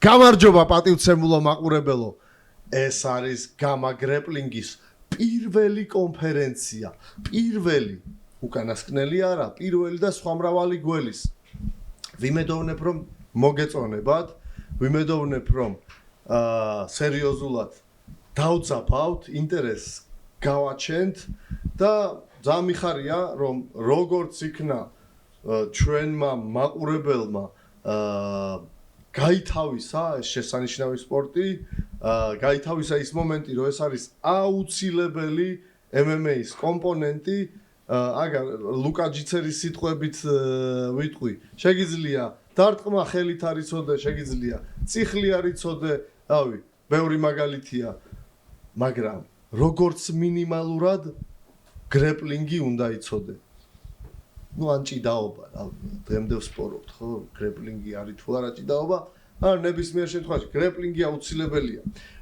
გამარჯობა პატივცემულო მაყურებელო. ეს არის გამა გრეპლინგის პირველი კონფერენცია. პირველი. უკანასკნელი არა, პირველი და სხვა მრავალი გველის. ვიმედოვნებ რომ მოგეწონებათ, ვიმედოვნებ რომ სერიოზულად დავწაფავთ, ინტერესს გავაჩენთ და ძალიან მიხარია რომ როგორც იქნა ჩვენმა მაყურებელმა გაითავისა ეს შესანიშნავი სპორტი, გაითავისა ის მომენტი, რომ ეს არის აუცილებელი MMA-ის კომპონენტი, აგარ ლუკა ჯიცერის სიტყვებით ვიტყვი, შეგიძლია დარტყმა ხელით არ იცოდე, შეგიძლია წიხლი არ იცოდე, რავი, ბევრი მაგალითია, მაგრამ როგორც მინიმალურად გრეპლინგი უნდა იცოდე. Ну ან ჭიდაობა, დღემდე ვსპორობთ, ხო? გრეპლინგი არის თუ არა ჭიდაობა? ან ნებისმიერ შემთხვევაში გრეპლინგი აუცილებელია.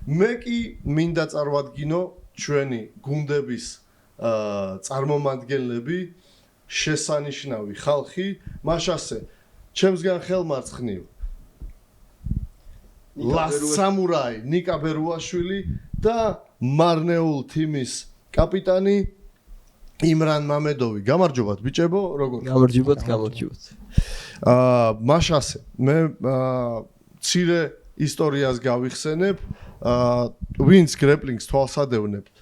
მე კი მინდა წარვადგინო ჩვენი გუნდების წარმომადგენლები, შესანიშნავი ხალხი, მაშასე ჩემსგან ხელმარცხნივ ლასამურაი ნიკა ბერუაშვილი და მარნეულ თიმის კაპიტანი იმრან მამედოვი. გამარჯობათ ბიჭებო, როგორ? გამარჯობათ. მაშასე მე ცირე ისტორიას გავიხსენებ, ვინც გრეპლინგს თვალსადევნებთ,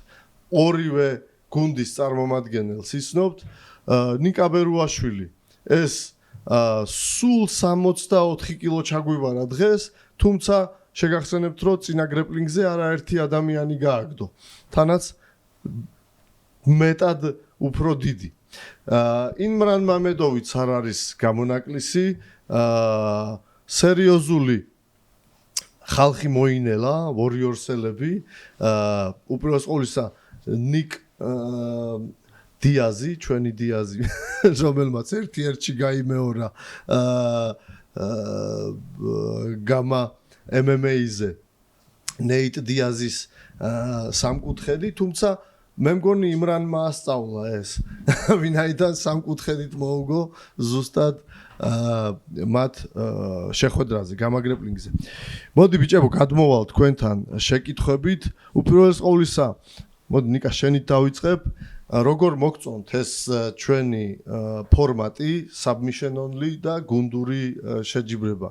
ორივე გუნდის წარმომადგენელს იცნობთ, ნიკა ბერუაშვილი. ეს სულ 64 კილო ჩაგვიბარა დღეს, თუმცა შეგახსენებთ, რომ წინა გრეპლინგზე არაერთი ადამიანი გააგდო. თანაც მეტად უფრო დიდი. იმრან მამედოვიც არ არის გამონაკლისი, სერიოზული ხალხი მოინელა, ვორიორსელები, უპირველეს ყოვლისა ნიკ დიაზი, ჩვენი დიაზი, რომელმაც ერთ-ერთში გაიმეორა გამა MMA-ზე ნეიტ დიაზის სამკუთხედი, თუმცა მე მგონი იმრანმა ასწავლა ეს, ვინაიდან სამკუთხედით მოუგო ზუსტად მათ შეხვედრაზე, გამა გრეპლინგზე. მოდი ბიჭებო, გადმოვალ თქვენთან შეკითხვებით. უპირველეს ყოვლისა, მოდი ნიკა შენით დავიწყებ. როგორ მოგწონთ ეს ჩვენი ფორმატი, submission only და გუნდური შეჯიბრება?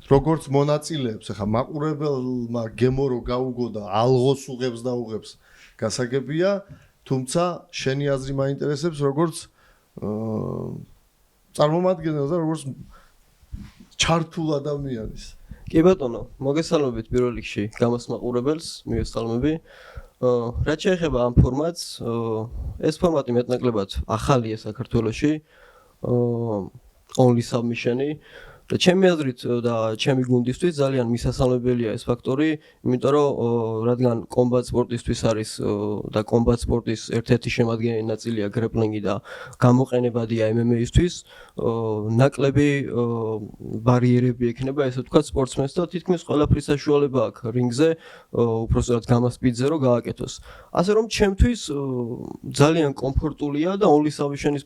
როგორც მონაწილეებს, ახლა მაყურებელმა გემო რო გაუგო და ალღოს უღებს და უღებს, გასაგებია, თუმცა შენი აზრი მაინტერესებს, როგორც წარმომადგენელს და როგორც ჩართულ ადამიანის. კი ბატონო, მოგესალმებით პირველ რიგში გამას მაყურებელს, მივესალმები. რაც შეეხება ამ ფორმატს, ეს ფორმატი მეტნაკლებად ახალია საქართველოში, only submission-ი და ჩემი აზრით და ჩემი გუნდისთვის ძალიან მისასალმებელია ეს ფაქტორი, იმიტომ რომ რადგან კომბატ სპორტისთვის არის და კომბატ სპორტის ერთ-ერთი შემადგენელი ნაწილია გრეპლინგი და გამოყენებადია MMA-ისთვის, ნაკლები ბარიერები ექნება, ესე ვთქვათ, სპორტსმენს და თითქმის ყველაფრის საშუალება აქვს რინგზე, უпростоრად გამასპიდზე რომ გააკეთოს. ასე რომ ჩემთვის ძალიან კომფორტულია და only submission-ის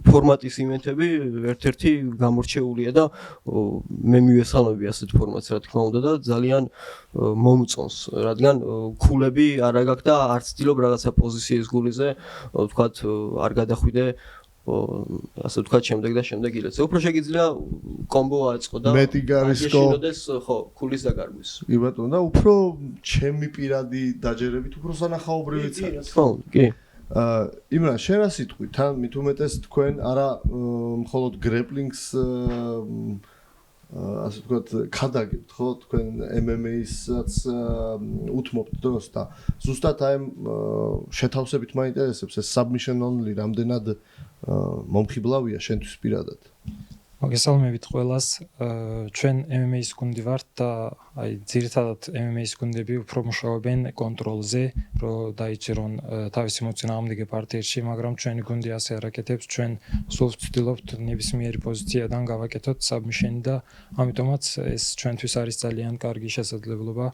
ფორმატის ივენთები ერთ-ერთი გამორჩეულია და მე მივესალმები ასეთ ფორმატს, რა თქმა უნდა და ძალიან მომწონს, რადგან ქულები არ აგაქვს და არ ცდილობ რაღაცა პოზიციის გულიზე, ვთქვათ, არ გადახვიდე ასე ვთქვათ, შემდეგ და შემდეგ ილეცე. უფრო შეგიძლია კომბო აწყო და მეტი გარისკო შეშინოდეს, ხო, ქულის დაკარგვის. კი ბატონო, და უფრო ჩემი პირადი დაჯერებით, უფრო სანახაობრივიც არის. ხო, კი. იმრან, შენ რა სიტყვი, თან მით უმეტეს თქვენ არა მხოლოდ გრეპლინგს ასე ვთქვათ, ხადაგებთ, ხო, თქვენ MMA-საც უთმობთ დროს და ზუსტად აი შეთავსებით მაინტერესებს ეს submission only რამდენად მომხიბლავია შენთვის პირადად. მოგესალმებით ყველას. ჩვენ MMA-ის გუნდი ვართ და აი ძირითადად MMA-ის გუნდები უფრო მუშაობენ კონტროლზე, რომ დაიჭირონ თავისი მოწინააღმდეგე პარტიერში, მაგრამ ჩვენი გუნდი ასე არ აკეთებს. ჩვენ სულ ვცდილობთ ნებისმიერი პოზიციიდან გავაკეთოთ submission და ამიტომაც ეს ჩვენთვის არის ძალიან კარგი შესაძლებლობა,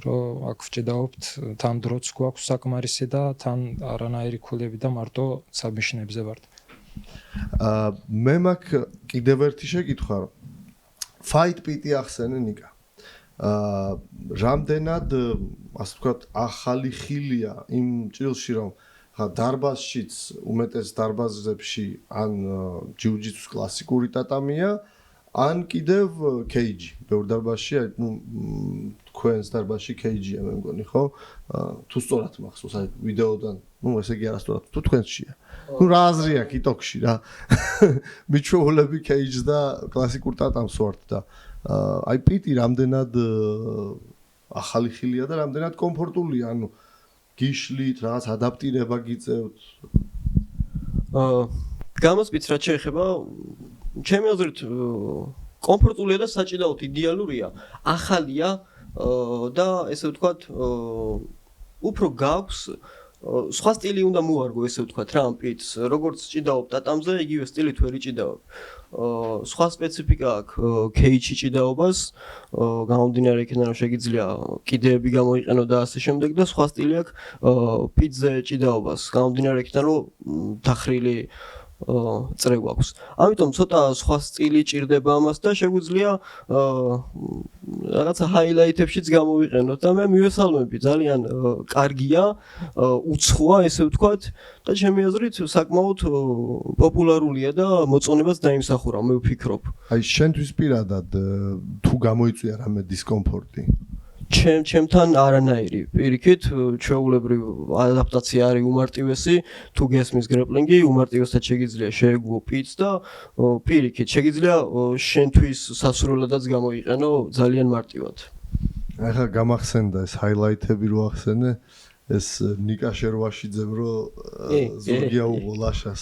რომ აქ ვჭიდაობთ, თან დროც გვაქვს საკმარისი და თან არანაირი ქულები და მარტო submission-ებზე ვართ. მე მაქვს კიდევ ერთი შეკითხვა, რომ fight pit-ი ახსენე ნიკა. რამდენად, ასე ვთქვათ, ახალი ხილია იმ ჭრილში, რომ დარბაზშიც, უმეტეს დარბაზებში ან ჯიუ-ჯიტსუს კლასიკური ტატამია, ან კიდევ cage. ბევრ დარბაზში, თქვენს დარბაზში cage-ია, მე მგონი, ხო? თუ სწორად მახსოვს, აი ვიდეოდან, ესე იგი არასწორად, თუ თქვენშია. რა აზრი აქვს იტოქში რა. მიჩვეულები cage და კლასიკურ ტატამს ვართ და აი პიტი რამდენად ახალი ხილია და რამდენად კომფორტულია, ანუ გიშლით, რაღაც ადაპტირება გიწევთ. გამოსპიც რაც შეეხება, ჩემი აზრით კომფორტულია და საჭიდაოდ იდეალურია, ახალია და ესე ვთქვათ, უფრო გაქვს სხვა სტილი უნდა მოარგო, ესე ვთქვათ რა ამ პიტს, როგორც ჭიდაობ ტატამზე, იგივე სტილით ვერ იჭიდაობ. სხვა სპეციფიკა აქვს cage-ში ჭიდაობას, გამომდინარე იქიდან რომ შეგიძლია კიდეები გამოიყენო და ასე შემდეგ და სხვა სტილი აქვს პიტზე ჭიდაობას, გამომდინარე იქიდან რომ დახრილი წრე გვაქვს. ამიტომ ცოტა სხვა სტილი ჭირდება ამას და შეგვიძლია რაღაცა ჰაილაითებშიც გამოვიყენოთ და მე მივესალმები, ძალიან კარგია, უცხოა, ესე ვთქვათ და ჩემი აზრით საკმაოდ პოპულარულია და მოწონებას დაიმსახურა, მე ვფიქრობ. აი შენთვის პირადად თუ გამოიწვია რამე დისკომფორტი? ჩემთან არანაირი. პირიქით, ჩვეულებრივ ადაპტაცია არის უმარტივესი, თუ გესმის გრეპლინგი, უმარტივესად შეგიძლია შეეგუო პიტს და პირიქით, შეგიძლია შენთვის სასურველადაც გამოიყენო ძალიან მარტივად. ახლა გამახსენდა ეს ჰაილაითები რო ახსენე, ეს ნიკა შერვაშიძემ რო ზურგია უღოლაშას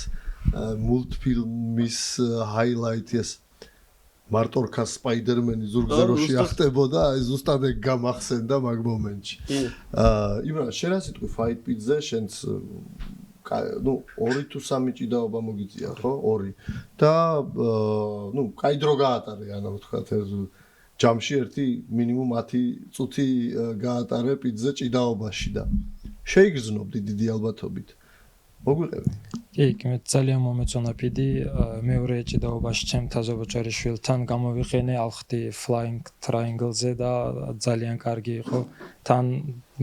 მულტფილმის ჰაილაითი ეს მარტორქა სპაიდერმენი ზურგზე რო შეახტებოდა, აი ზუსტად ეგ გამახსენდა მაგ მომენტში. იმრან, შენ რა სიტყვი fight pit-ზე, შენც ნუ 2 თუ 3 ჭიდაობა მოგიწია, ხო? 2. და ნუ კაი დრო გაატარე, ანუ ვთქვათ, ჯამში ერთი მინიმუმ 10 წუთი გაატარე პიტზე ჭიდაობაში და შეიგრძნობდი დიდი ალბათობით. მოგვიყევი? კი, მე ძალიან მომეწონა პიტი, მეორე ჭიდაობაში ჩემ თაზობოჭარიშვილთან გამოვიყენე ალხტი flying triangle-ზე და ძალიან კარგი იყო. თან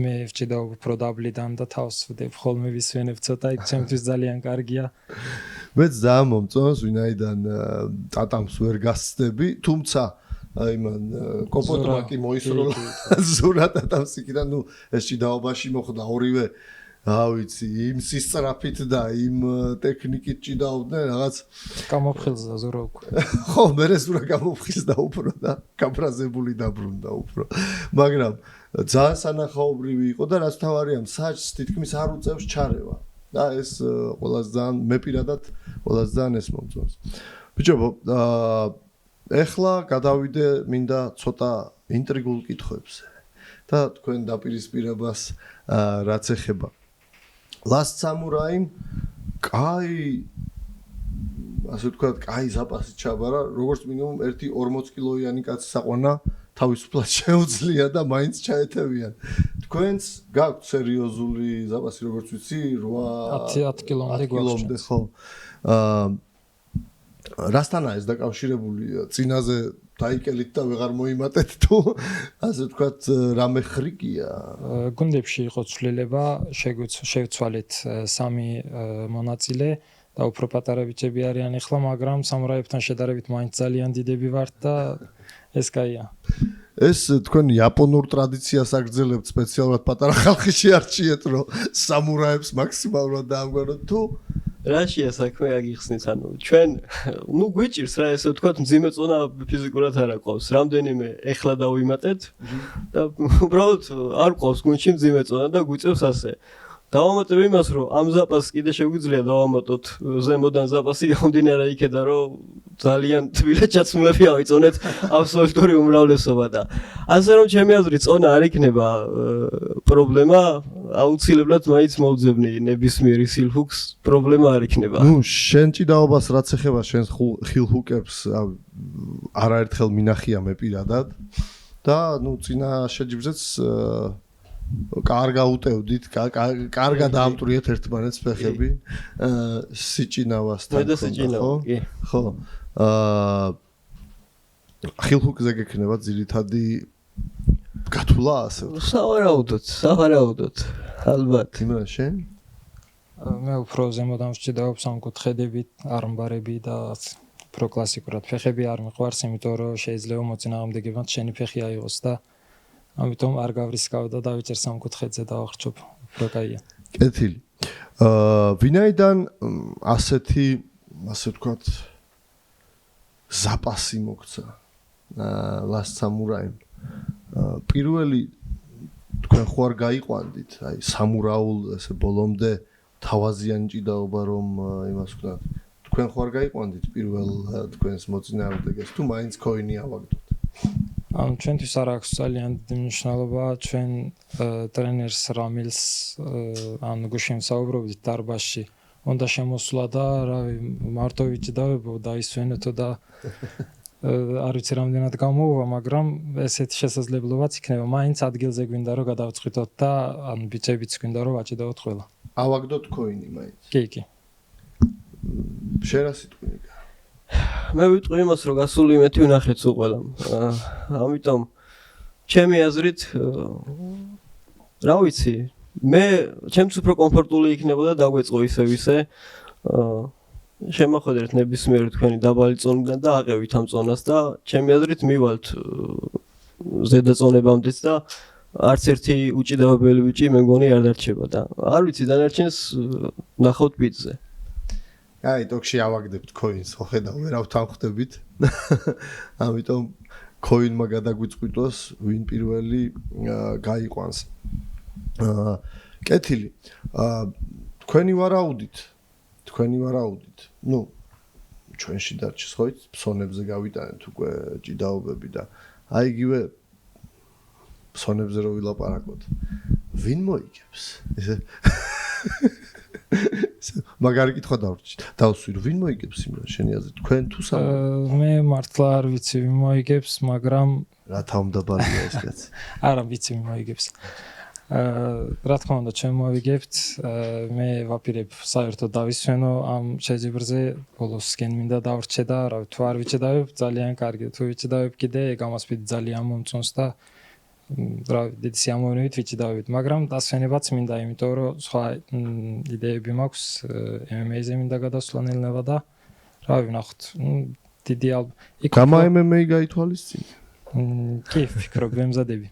მე ჭიდაობ უფრო დაბლიდან და თავს ვდებ ხოლმე ვისვენებ ცოტა, იქ ჩემთვის ძალიან კარგია. მეც ძალიან მომწონს, ვინაიდან ტატამს ვერ გასცდები, თუმცა აი მან კოპოტმა კი მოისროლა ზურა ტატამს იქიდან, ნუ ეს ჭიდაობაში მოხდა ორივე ავიცი, იმ სისწრაფით და იმ ტექნიკით ჭიდაობდნენ რაღაც გამოფხილზდა ზურა უკვე. ხო, მე ზურა გამოფხილზდა უფრო და გაფრაზებული დაბრუნდა უფრო. მაგრამ ძალიან სანახაობრივი იყო და რაც თავარია, საჭს თითქმის არ უწევს ჩარევა. და ეს ყველაზე ძალიან მე პირადად ყველაზე ძალიან ეს მომწონს. ბიჭებო, ეხლა გადავიდე მინდა ცოტა ინტრიგულ კითხვებზე და თქვენ დაპირისპირებას რაც ეხება Last Samurai, კაი, ასე ვთქვათ, კაი ზაპასით ჩაბარა, როგორც მინიმუმ 1-40 კილოიანი კაცი საყვანა თავისუფლად შეუძლია და მაინც ჩაეთევიან. თქვენს გაქვთ სერიოზული ზაპასი, როგორც ვიცი, 10 კილომდე გვაქვს. ხო. რასთანაა ეს დაკავშირებული? წინაზე დაიკელით და ვეღარ მოიმატეთ თუ ასე ვთქვათ, რამე ხრიკია? გუნდებში იყო ცვლილება, შევცვალეთ 3 მონაწილე და უფრო პატარა ბიჭები არიან ახლა, მაგრამ სამურაებთან შედარებით მაინც ძალიან დიდები ვართ და ეს კაია. ეს თქვენ იაპონურ ტრადიციას აგრძელებთ სპეციალურად პატარა ხალხი შეარჩიეთ, რომ სამურაებს მაქსიმალურად დაამგვაროთ თუ რაშია საქმე აგიხსნით, ანუ ჩვენ ნუ გვიჭირს რა ესე ვთქვათ, მძიმე წონა ფიზიკურად არ აყავს. რამდენიმე ეხლა დავიმატეთ და უბრალოდ არ ყავს გუნდში მძიმე წონა და გვიწევს ასე. დავამატებ იმას, რომ ამ ზაპასს კიდე შეგვიძლია დავამატოთ ზემოდან ზაპასი გამომდინარე იქედან, რომ ძალიან თბილად ჩაცმულები ავიწონეთ აბსოლუტური უმრავლესობა და ასე რომ ჩემი აზრით წონა არ იქნება პრობლემა, აუცილებლად მაინც მოვძებნი ნებისმიერი სილჰუკს, პრობლემა არ იქნება. ნუ შენ ჭიდაობას რაც ეხება შენს ხილჰუკებს არაერთხელ მინახია მე პირადად და ნუ წინა შეჯიბრზეც კარგა უტევდით, კარგა დაამტვრიეთ ერთმანეთს ფეხები. სიჭინავასთან. მე და სიჭინავა, კი. ხო. ხილხუკზე გექნება ძირითადი გათვლა ასე. სავარაუდოდ. ალბათ. იმრან შენ? მე უფრო ზემოთ ამსჭიდაობ სამკუთხედებით, არმბარები და უფრო კლასიკურად ფეხები არ მიყვარს, იმიტომ რომ შეიძლება მოწინააღმდეგებად შენი ფეხი აიღოს და ამიტომ არ გავრისკავ და დავიჭერ სამკუთხედზე და აღრჩობ. უფრო კაია. კეთილი. ვინაიდან ასეთი, ასე ვთქვათ, ზაპასი მოგცა Last Samurai-მ. პირველი თქვენ ხო არ გაიყვანდით, აი სამურაულ ესე ბოლომდე თავაზიანი ჭიდაობა რომ იმას ვქნათ. თქვენ ხო არ გაიყვანდით პირველ თქვენს მოწინააღმდეგეს თუ მაინც ქოინი ავაგდოთ? ანუ ჩვენთვის არ აქვს ძალიან დიდი მნიშვნელობა, ჩვენ ტრენერს რამილს ან გუშინ საუბრობდით დარბაზში. უნდა შემოსვლა და რავი მარტო ვიჭდავებო და ისვენეთო და არ ვიცი რამდენად გამოვა, მაგრამ ესეთი შესაძლებლობაც იქნება. მაინც ადგილზე გვინდა რომ გადავწყვიტოთ და ან ბიჭებიც გვინდა რომ ვაჭიდაოთ ყველა. ავაგდოთ ქოინი მაინც. კი. შენ რა სიტყვი? მე ვიტყვი იმას, რომ გასული იმეთი ვნახეთ სულ ყველამ. ამიტომ ჩემი აზრით რა ვიცი, მე ჩემს უფრო კომფორტული იქნებოდა დაგვეწყო ისე. შემოხვედრეთ ნებისმიერი თქვენი დაბალი წონიდან და აყევით ამ წონას და ჩემი აზრით მივალთ ზედა წონებამდეც და არც ერთი უჭიდავებელი ბიჭი მე მგონი არ დარჩება და არ ვიცი დანარჩენს ნახავთ ბიჭზე. აი, ტოქში ავაგდებთ ქოინს, ხო ხედავ, ვერავ თანხდებით. ამიტომ ქოინმა გადაგვიწყვიტოს, ვინ პირველი გაიყვანს. კეთილი. თქვენი ვარაუდით. ნუ ჩვენში დარჩეს ხო იცი, ფსონებზე გავიტანეთ უკვე ჭიდაობები და აი იგივე ფსონებზე რო ვილაპარაკოთ. ვინ მოიგებს? ესე მაგარი კითხვა დავსვი, ვინ მოიგებს იმრან შენი აზრით, თქვენ თუ სამი? მე მართლა არ ვიცი ვინ მოიგებს, მაგრამ რა თავმდაბალია ეს კაცი. არა ვიცი ვინ მოიგებს. რა თქმა უნდა ჩვენ მოვიგებთ, მე ვაპირებ საერთოდ დავისვენო ამ შეჯიბრზე, ბოლოსკენ მინდა დავრჩე და რა თუ არ ვიჭედავებ, ძალიან კარგი, თუ ვიჭედავებ კიდე გამასპით ძალიან მომწონს და რა დიდი სიამოვნებით ვიჭედავებით, მაგრამ დასვენებაც მინდა, იმიტომ რომ სხვა იდეები მაქვს, MMA-ზე მინდა გადასვლა ნელ-ნელა და რა ვნახოთ, დიდი გამა MMA გაითვალისწინე? კი, ვფიქრობ, ვემზადები.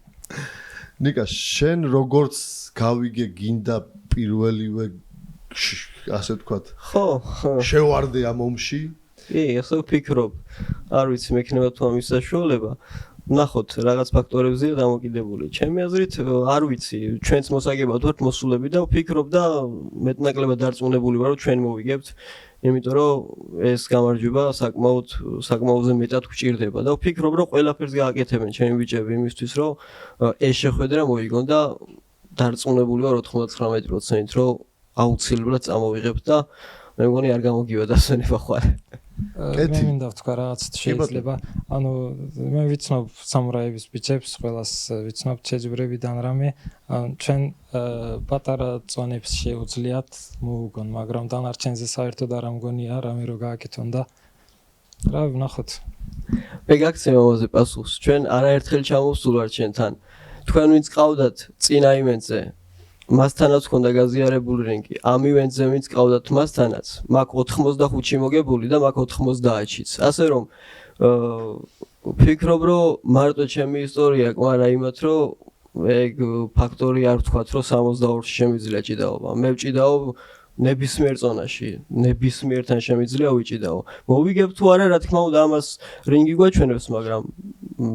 ნიკა, შენ როგორც გავიგე გინდა პირველივე ასე ვთქვათ. ხო. შევარდე ამ ომში? კი, ასე ვფიქრობ. არ ვიცი, მექნება თუ ამის საშუალება. ნახოთ, რაღაც ფაქტორებზეა დამოკიდებული. ჩემი აზრით, არ ვიცი, ჩვენც მოსაგებად ვართ მოსულები და ვფიქრობ და მეტნაკლებად დარწმუნებული ვარ, რომ ჩვენ მოვიგებთ. იმიტომ რომ ეს გამარჯვება საკმაოდ მეტად გვჭირდება და ვფიქრობ, რომ ყველაფერს გააკეთებენ ჩემი ბიჭები იმისთვის, რომ ეს შეხვედრა მოიგონ და დარწმუნებული ვარ 99%-ით, რომ აუცილებლად წამოვიღებთ და მე მგონი არ გამოგივა დასვენება ხვალ. მე მინდა ვთქვა რაღაც შეიძლება, ანუ მე ვიცნობ სამურაების ბიჭებს, ყველას ვიცნობ შეჯიბრებიდან რამე, ჩვენ პატარა წონებს შეუძლიათ მოუგონ, მაგრამ დანარჩენზე საერთოდ არ ამგონია რამე რო გააკეთონ და რა ვნახოთ. მე გაქცევ ამაზე პასუხს. ჩვენ არაერთხელ ჩამოვსულვართ ჩვენთან. თქვენ ვინც ყავდათ წინა ივენტზე, მასთანაც ჰქონდა გაზიარებული რინგი. ამ ივენტზე ვინც ყავდათ მასთანაც, მაგ 85-ში მოგებული და მაგ 90-შიც. ასე რომ ვფიქრობ, რომ მარტო ჩემი ისტორია ყვა იმათ, რომ ეგ ფაქტორი არ ვთქვათ, რომ 62-ში შემიძლია ჭიდაობა. მე ვჭიდაობ ნებისმიერ წონაში, ნებისმიერთან შემიძლია ვიჭიდაო. მოვიგებ თუ არა, რა თქმა უნდა, ამას რინგი გვაჩვენებს, მაგრამ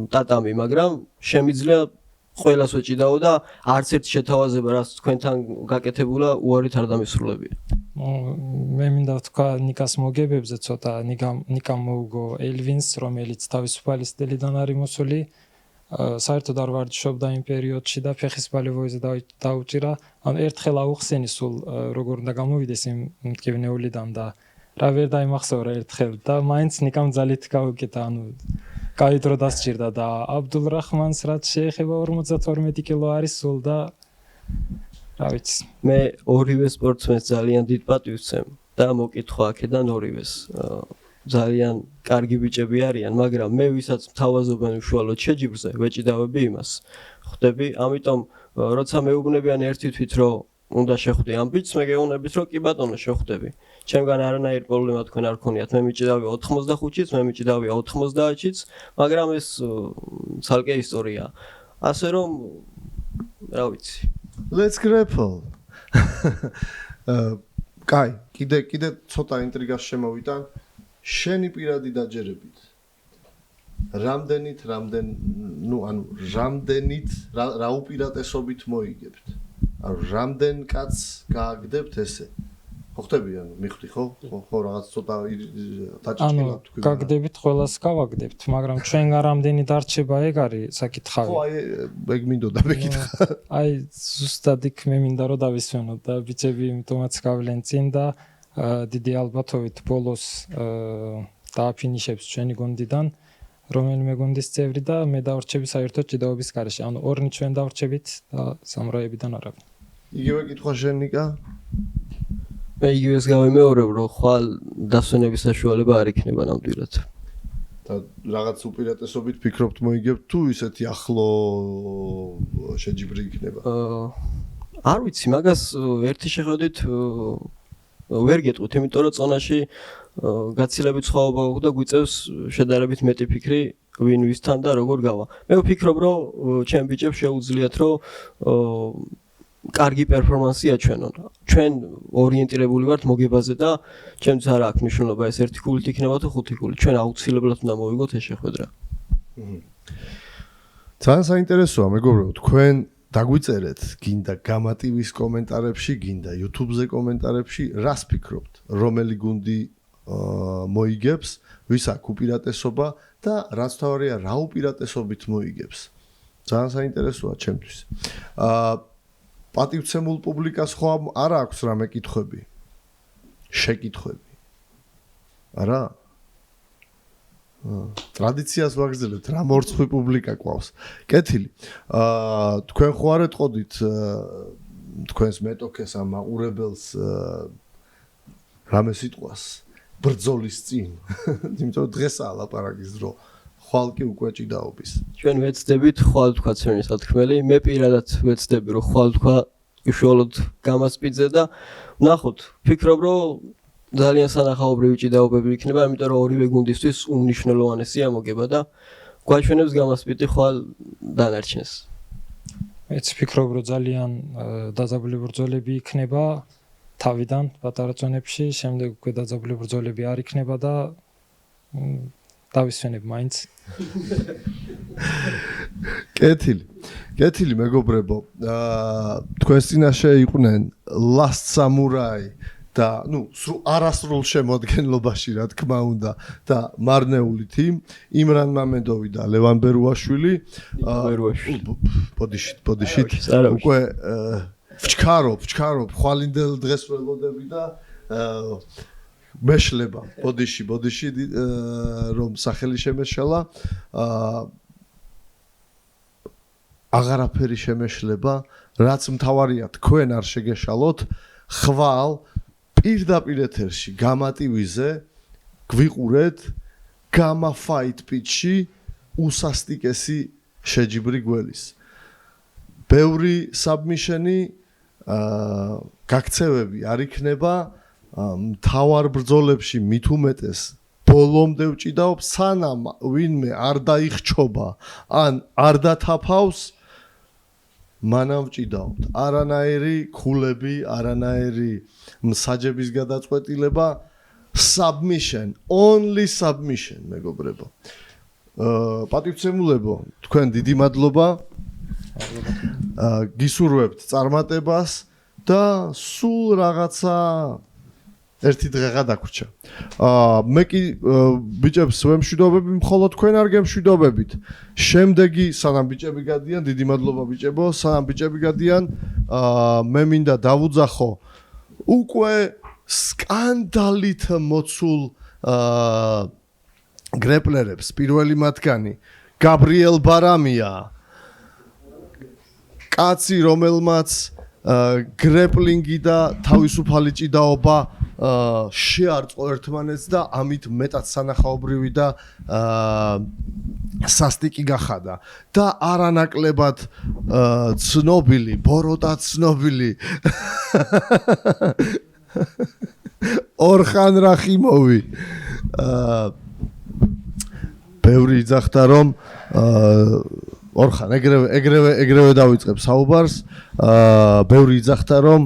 ტატამი, მაგრამ შემიძლია ყველას ვეჭიდაო და არც ერთ შეთავაზება, რაც თქვენთან გაკეთებულა, უარით არ დამისრულებია. მე მინდა ვთქვა ნიკას მოგებებზე ცოტა, ნიკამ მოუგო ელვინს, რომელიც თავისუფალი სტილიდან არის მოსული. საერთოდ არ ვარჯიშობდა იმ პერიოდში და ფეხის ბალევოზე დაუჭირა. ანუ ერთხელ აუხსენი სულ როგორ უნდა გამოვიდეს იმ მტკივნეულიდან და რა ვერ დაიმახსოვრა ერთხელ და მაინც ნიკამ ძალით გავუკეთა, ანუ კაი დრო დასჭირდა და აბდულ რაჰმანს რაც შეეხება 52 კილო არის სულ და რა ვიცი. მე ორივე სპორტსმენს ძალიან დიდ პატივს ვცემ და მოკითხვა აქედან ორივეს. ძალიან კარგი ბიჭები არიან, მაგრამ მე ვისაც მთავაზობენ უშუალოდ შეჯიბრზე, ვეჭიდავები იმას. ხვდები, ამიტომ როცა მეუბნებიან ერთი თვით რომ უნდა შეხვდე ამ ბიჭს, მე გეუბნებით რომ კი ბატონო შეხვდები. ჩემგან არანაირი პრობლემა თქვენ არ ქონიათ. მე მიჭიდავი 85-იც, მე მიჭიდავი 90-იც, მაგრამ ეს ცალკე ისტორია. ასე რომ რა ვიცი. Let's grapple. კაი, კიდე ცოტა ინტრიგას შემოვიტან. შენი პირადი დაჯერებით. რამდენით რა უპირატესობით მოიგებთ? ანუ რამდენ კაცს გააგდებთ ესე? ხო ხტები, ანუ მიხვდი ხო? ხო რაღაც ცოტა დაჭჭილად თქვი. გაგდებით ყველას გავაგდებთ, მაგრამ ჩვენგან რამდენი დარჩება ეგ არის საკითხავი. ხო, აი ეგ მინდოდა მეკითხა. აი ზუსტად იქ მე მინდა რომ დავისვენოთ და ბიჭები იმიტომაც გავლენ წინ და დიდი ალბათობით ბოლოს დააფინიშებს ჩვენი გუნდიდან რომელიმე გუნდის წევრი და მე დავრჩები საერთოდ ჭიდაობის გარეშე. ანუ ორნი ჩვენ დავრჩებით და სამროებიდან არავინ. იგივე კითხვა შენიკა? მე იგივეს გავიმეორებ, რომ ხვალ დასვენების საშუალება არ იქნება ნამდვილად. და რაღაც უპირატესობით ფიქრობთ მოიგებთ თუ ისეთი ახლო შეჯიბრი იქნება? არ ვიცი, მაგას ერთი შეხედვით ვერ გეტყვით, იმიტომ რომ წონაში გაცილებით სხვაობა აქვს და გვიწევს შედარებით მეტი ფიქრი ვინ ვისთან და როგორ გავა. მე ვფიქრობ, რომ ჩემ ბიჭებს შეუძლიათ, რომ კარგი პერფორმანსი აჩვენონ. ჩვენ ორიენტირებული ვართ მოგებაზე და ჩემთვის არ აქვს მნიშვნელობა ეს ერთი ქულით იქნება თუ ხუთი ქულით. ჩვენ აუცილებლად უნდა მოვიგოთ ეს შეხვედრა. ძალიან საინტერესოა, მეგობრებო, თქვენ დაგვიწერეთ, გინდა გამატივის კომენტარებში, გინდა YouTube-ზე კომენტარებში, რას ფიქრობთ, რომელი გუნდი მოიგებს, ვის აქვს უპირატესობა და რაც თავარია, რა უპირატესობით მოიგებს. ძალიან საინტერესოა ჩემთვის. პატივცემულ პუბლიკას ხო არ აქვს რამე კითხვები? შეკითხვები. არა? ტრადიციას ვაგრძელებთ, რა მორცხვი პუბლიკა ყავს. კეთილი. თქვენ ხო არ ეტყოდით თქვენს მეტოქეს ამ მაყურებელს რამე სიტყვას ბრძოლის წინ. იმიტომ დღესაა ლაპარაკის დრო. ხვალ კი უკვე ჭიდაობის. ჩვენ ვეცდებით ხვალ თქვა ჩვენი სათქმელი, მე პირადად ვეცდები რომ ხვალ თქვა უშუალოდ გამასპიძე და ვნახოთ, ვფიქრობ რომ ძალიან სანახაობრივი ჭიდაობები იქნება, იმიტომ რომ ორივე გუნდისთვის უმნიშვნელოვანესია მოგება და გვაჩვენებს გამასპიტი ხვალ დანარჩენს. მეც ვფიქრობ რომ ძალიან დაძაბული ბრძოლები იქნება თავიდან პატარა წონებში, შემდეგ უკვე დაძაბული ბრძოლები არ იქნება და დავისვენებ მაინც. კეთილი მეგობრებო. თქვენს წინაშე იყვნენ Last Samurai და არასრულ შემოადგენლობაში რა თქმა უნდა და მარნეული თიმ იმრან მამედოვი და ლევან ბერუაშვილი. პოდიშით. უკვე ვჩქარობ, ხვალინდელ დღეს ველოდები და მეშლება ბოდიში რომ სახელი შემეშალა აღარაფერი შემეშლება რაც მთავარია თქვენ არ შეგეშალოთ ხვალ პირდაპირ ეთერში გამატივიზე გვიყურეთ გამა ფაით პიჩში უსასტიკესი შეჯიბრი გველის ბევრი საბმიშენი გაქცევები არ იქნება მთავარ ბრძოლებში მით უმეტეს ბოლომდე ვჭიდაობ სანამ ვინმე არ დაიხჩობა ან არ დათაფავს მანამ ვჭიდაობთ არანაირი ქულები არანაირი მსაჯების გადაწყვეტილება submission only submission მეგობრებო პატივცემულებო თქვენ დიდი მადლობა გისურვებთ წარმატებას და სულ რაღაცა ერთი დღეღა დაგვრჩა. მე კი ბიჭებს ვემშვიდობები, მხოლოდ თქვენ არ გემშვიდობებით. შემდეგი სანამ ბიჭები გადიან, დიდი მადლობა ბიჭებო, სანამ ბიჭები გადიან, მე მინდა დავუძახო უკვე სკანდალით მოცულ გრეპლერებს. პირველი მათგანი გაბრიელ ბარამია. კაცი, რომელმაც გრეპლინგი და თავისუფალი ჭიდაობა შეარწყო ერთმანეთს და ამით მეტად სანახაობრივი და სასტიკი გახადა და არანაკლებად ცნობილი, ბოროტა ცნობილი ორხან რახიმოვი ბევრი იძახდა რომ ორხან ეგრევე დავიწყებ საუბარს ბევრი იძახდა რომ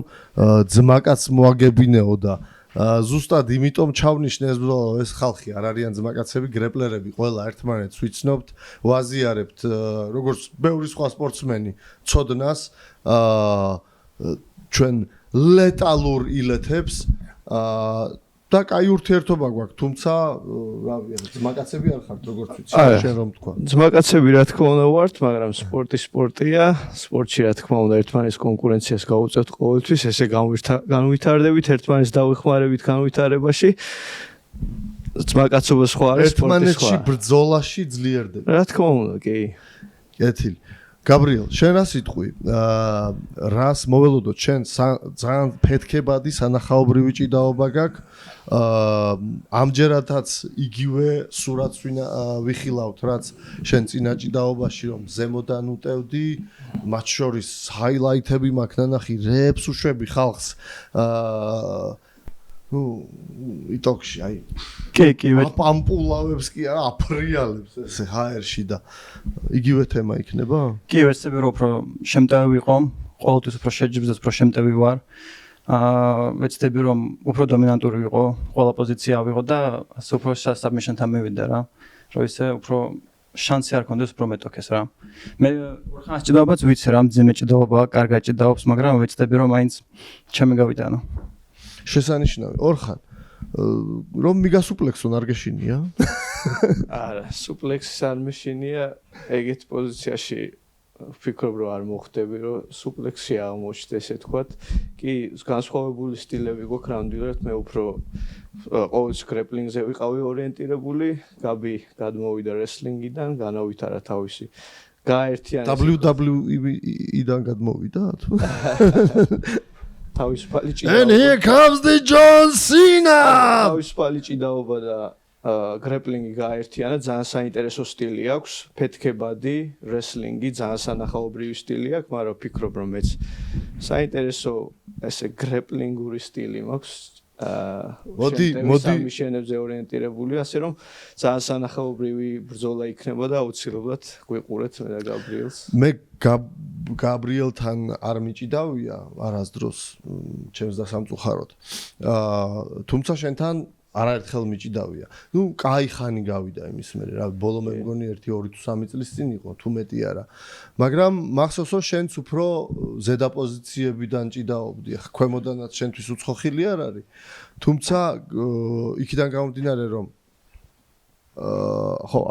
ძმაკაც მოაგებინეო და ზუსტად იმიტომ ჩავნიშნე ეს ხალხი არ არიან ძმაკაცები გრეპლერები ყველა ერთმანეთს ვიცნობთ ვაზიარებთ როგორც ბევრი სხვა სპორტსმენი ცოდნას ჩვენ ლეტალურ ილეთებს და კაი ურთიერთობა გვაქვს, თუმცა რავი, ძმაკაცები არ ხართ, როგორც ვიცი, შენ რომ თქვა. ძმაკაცები რა თქმა უნდა ვართ, მაგრამ სპორტია, სპორტში რა თქმა უნდა ერთმანეთის კონკურენციას გავუწევთ ყოველთვის, ესე განვითარდებით, ერთმანეთს დავიხმარებით განვითარებაში. ძმაკაცობა სხვა არის, სპორტი სხვა. ერთმანეთში ბრძოლაში ძლიერდება. რა თქმა უნდა, კი. კეთილი. გაბრიელ, შენ რა სიტყვი? რას მოველოდოთ შენ ძალიან ფეთქებადი სანახაობრივი ჭიდაობა გაქვს. ამჯერადაც იგივე სურათს ვიხილავთ, რაც შენ წინა ჭიდაობაში რომ ზემოდან უტევდი, მათ შორის ჰაილაითები მაქვს ნანახი, რეებს უშვები ხალხს. იტოქში, აი. კი, პამპულავებს კი არა, აფრიალებს ესე ჰაერში და იგივე თემა იქნება? კი, ვეცდები რომ უფრო შემტევი ვიყო, ყოველთვის უფრო შეჯიბდეს, უფრო შემტევი ვარ. ვეცდები რომ უფრო დომინანტური ვიყო, ყველა პოზიცია ავიღო და ასე უფრო საბმიშენთან მივიდე რა. რომ ისე უფრო შანსი არ კონდეს უფრო მეტოქეს რა. მე ორხანს ჭიდაობაც ვიცი რა, მძიმე ჭიდაობა, კარგად ჭიდაობს, მაგრამ ვეცდები რომ მაინც ჩემი გავიტანო. შესანიშნავი, ორხან რომ მიგასუპლექსონ არ გეშინია? არა, სუპლექსის არ მეშინია, ეგეთ პოზიციაში ვფიქრობ რომ არ მოხდები, რომ სუპლექსი აღმოჩნდა, ესე თქვათ. კი, განსხვავებული სტილები გვაქვს ნამდვილად, მე უფრო ყოველთვის გრეპლინგზე ვიყავი ორიენტირებული, გაბი გადმოვიდა რესლინგიდან, განავითარა თავისი გააერთიანა WWE-დან გადმოვიდათ? თავისუფალი ჭიდაობა. And here comes the John Cena! თავისუფალი ჭიდაობა და გრეპლინგი გააერთიანა, ძალიან საინტერესო სტილი აქვს, ფეთქებადი, რესლინგი, ძალიან სანახაობრივი სტილი აქვს, მაგრამ ვფიქრობ რომ მეც საინტერესო ესე გრეპლინგური სტილი მაქვს. მოდი მიშენებზე ორიენტირებული, ასე რომ ძალიან სანახაობრივი ბრძოლა იქნება და აუცილებლად გვიყურეთ მე და გაბრიელს. მე გაბრიელთან არ მიჭიდავია არასდროს ჩემს დასამწუხაროდ. თუმცა შენთან არაერთხელ მიჭიდავია. კაი ხანი გავიდა იმის მერე რა, ბოლო მე მგონი 1-2 თუ 3 წლის წინ იყო, თუ მეტი არა. მაგრამ მახსოვს რომ შენც უფრო ზედა პოზიციებიდან ჭიდაობდი. ახლა ქვემოდანაც შენთვის უცხოხილი არ არის. თუმცა იქიდან გამომდინარე რომ ხო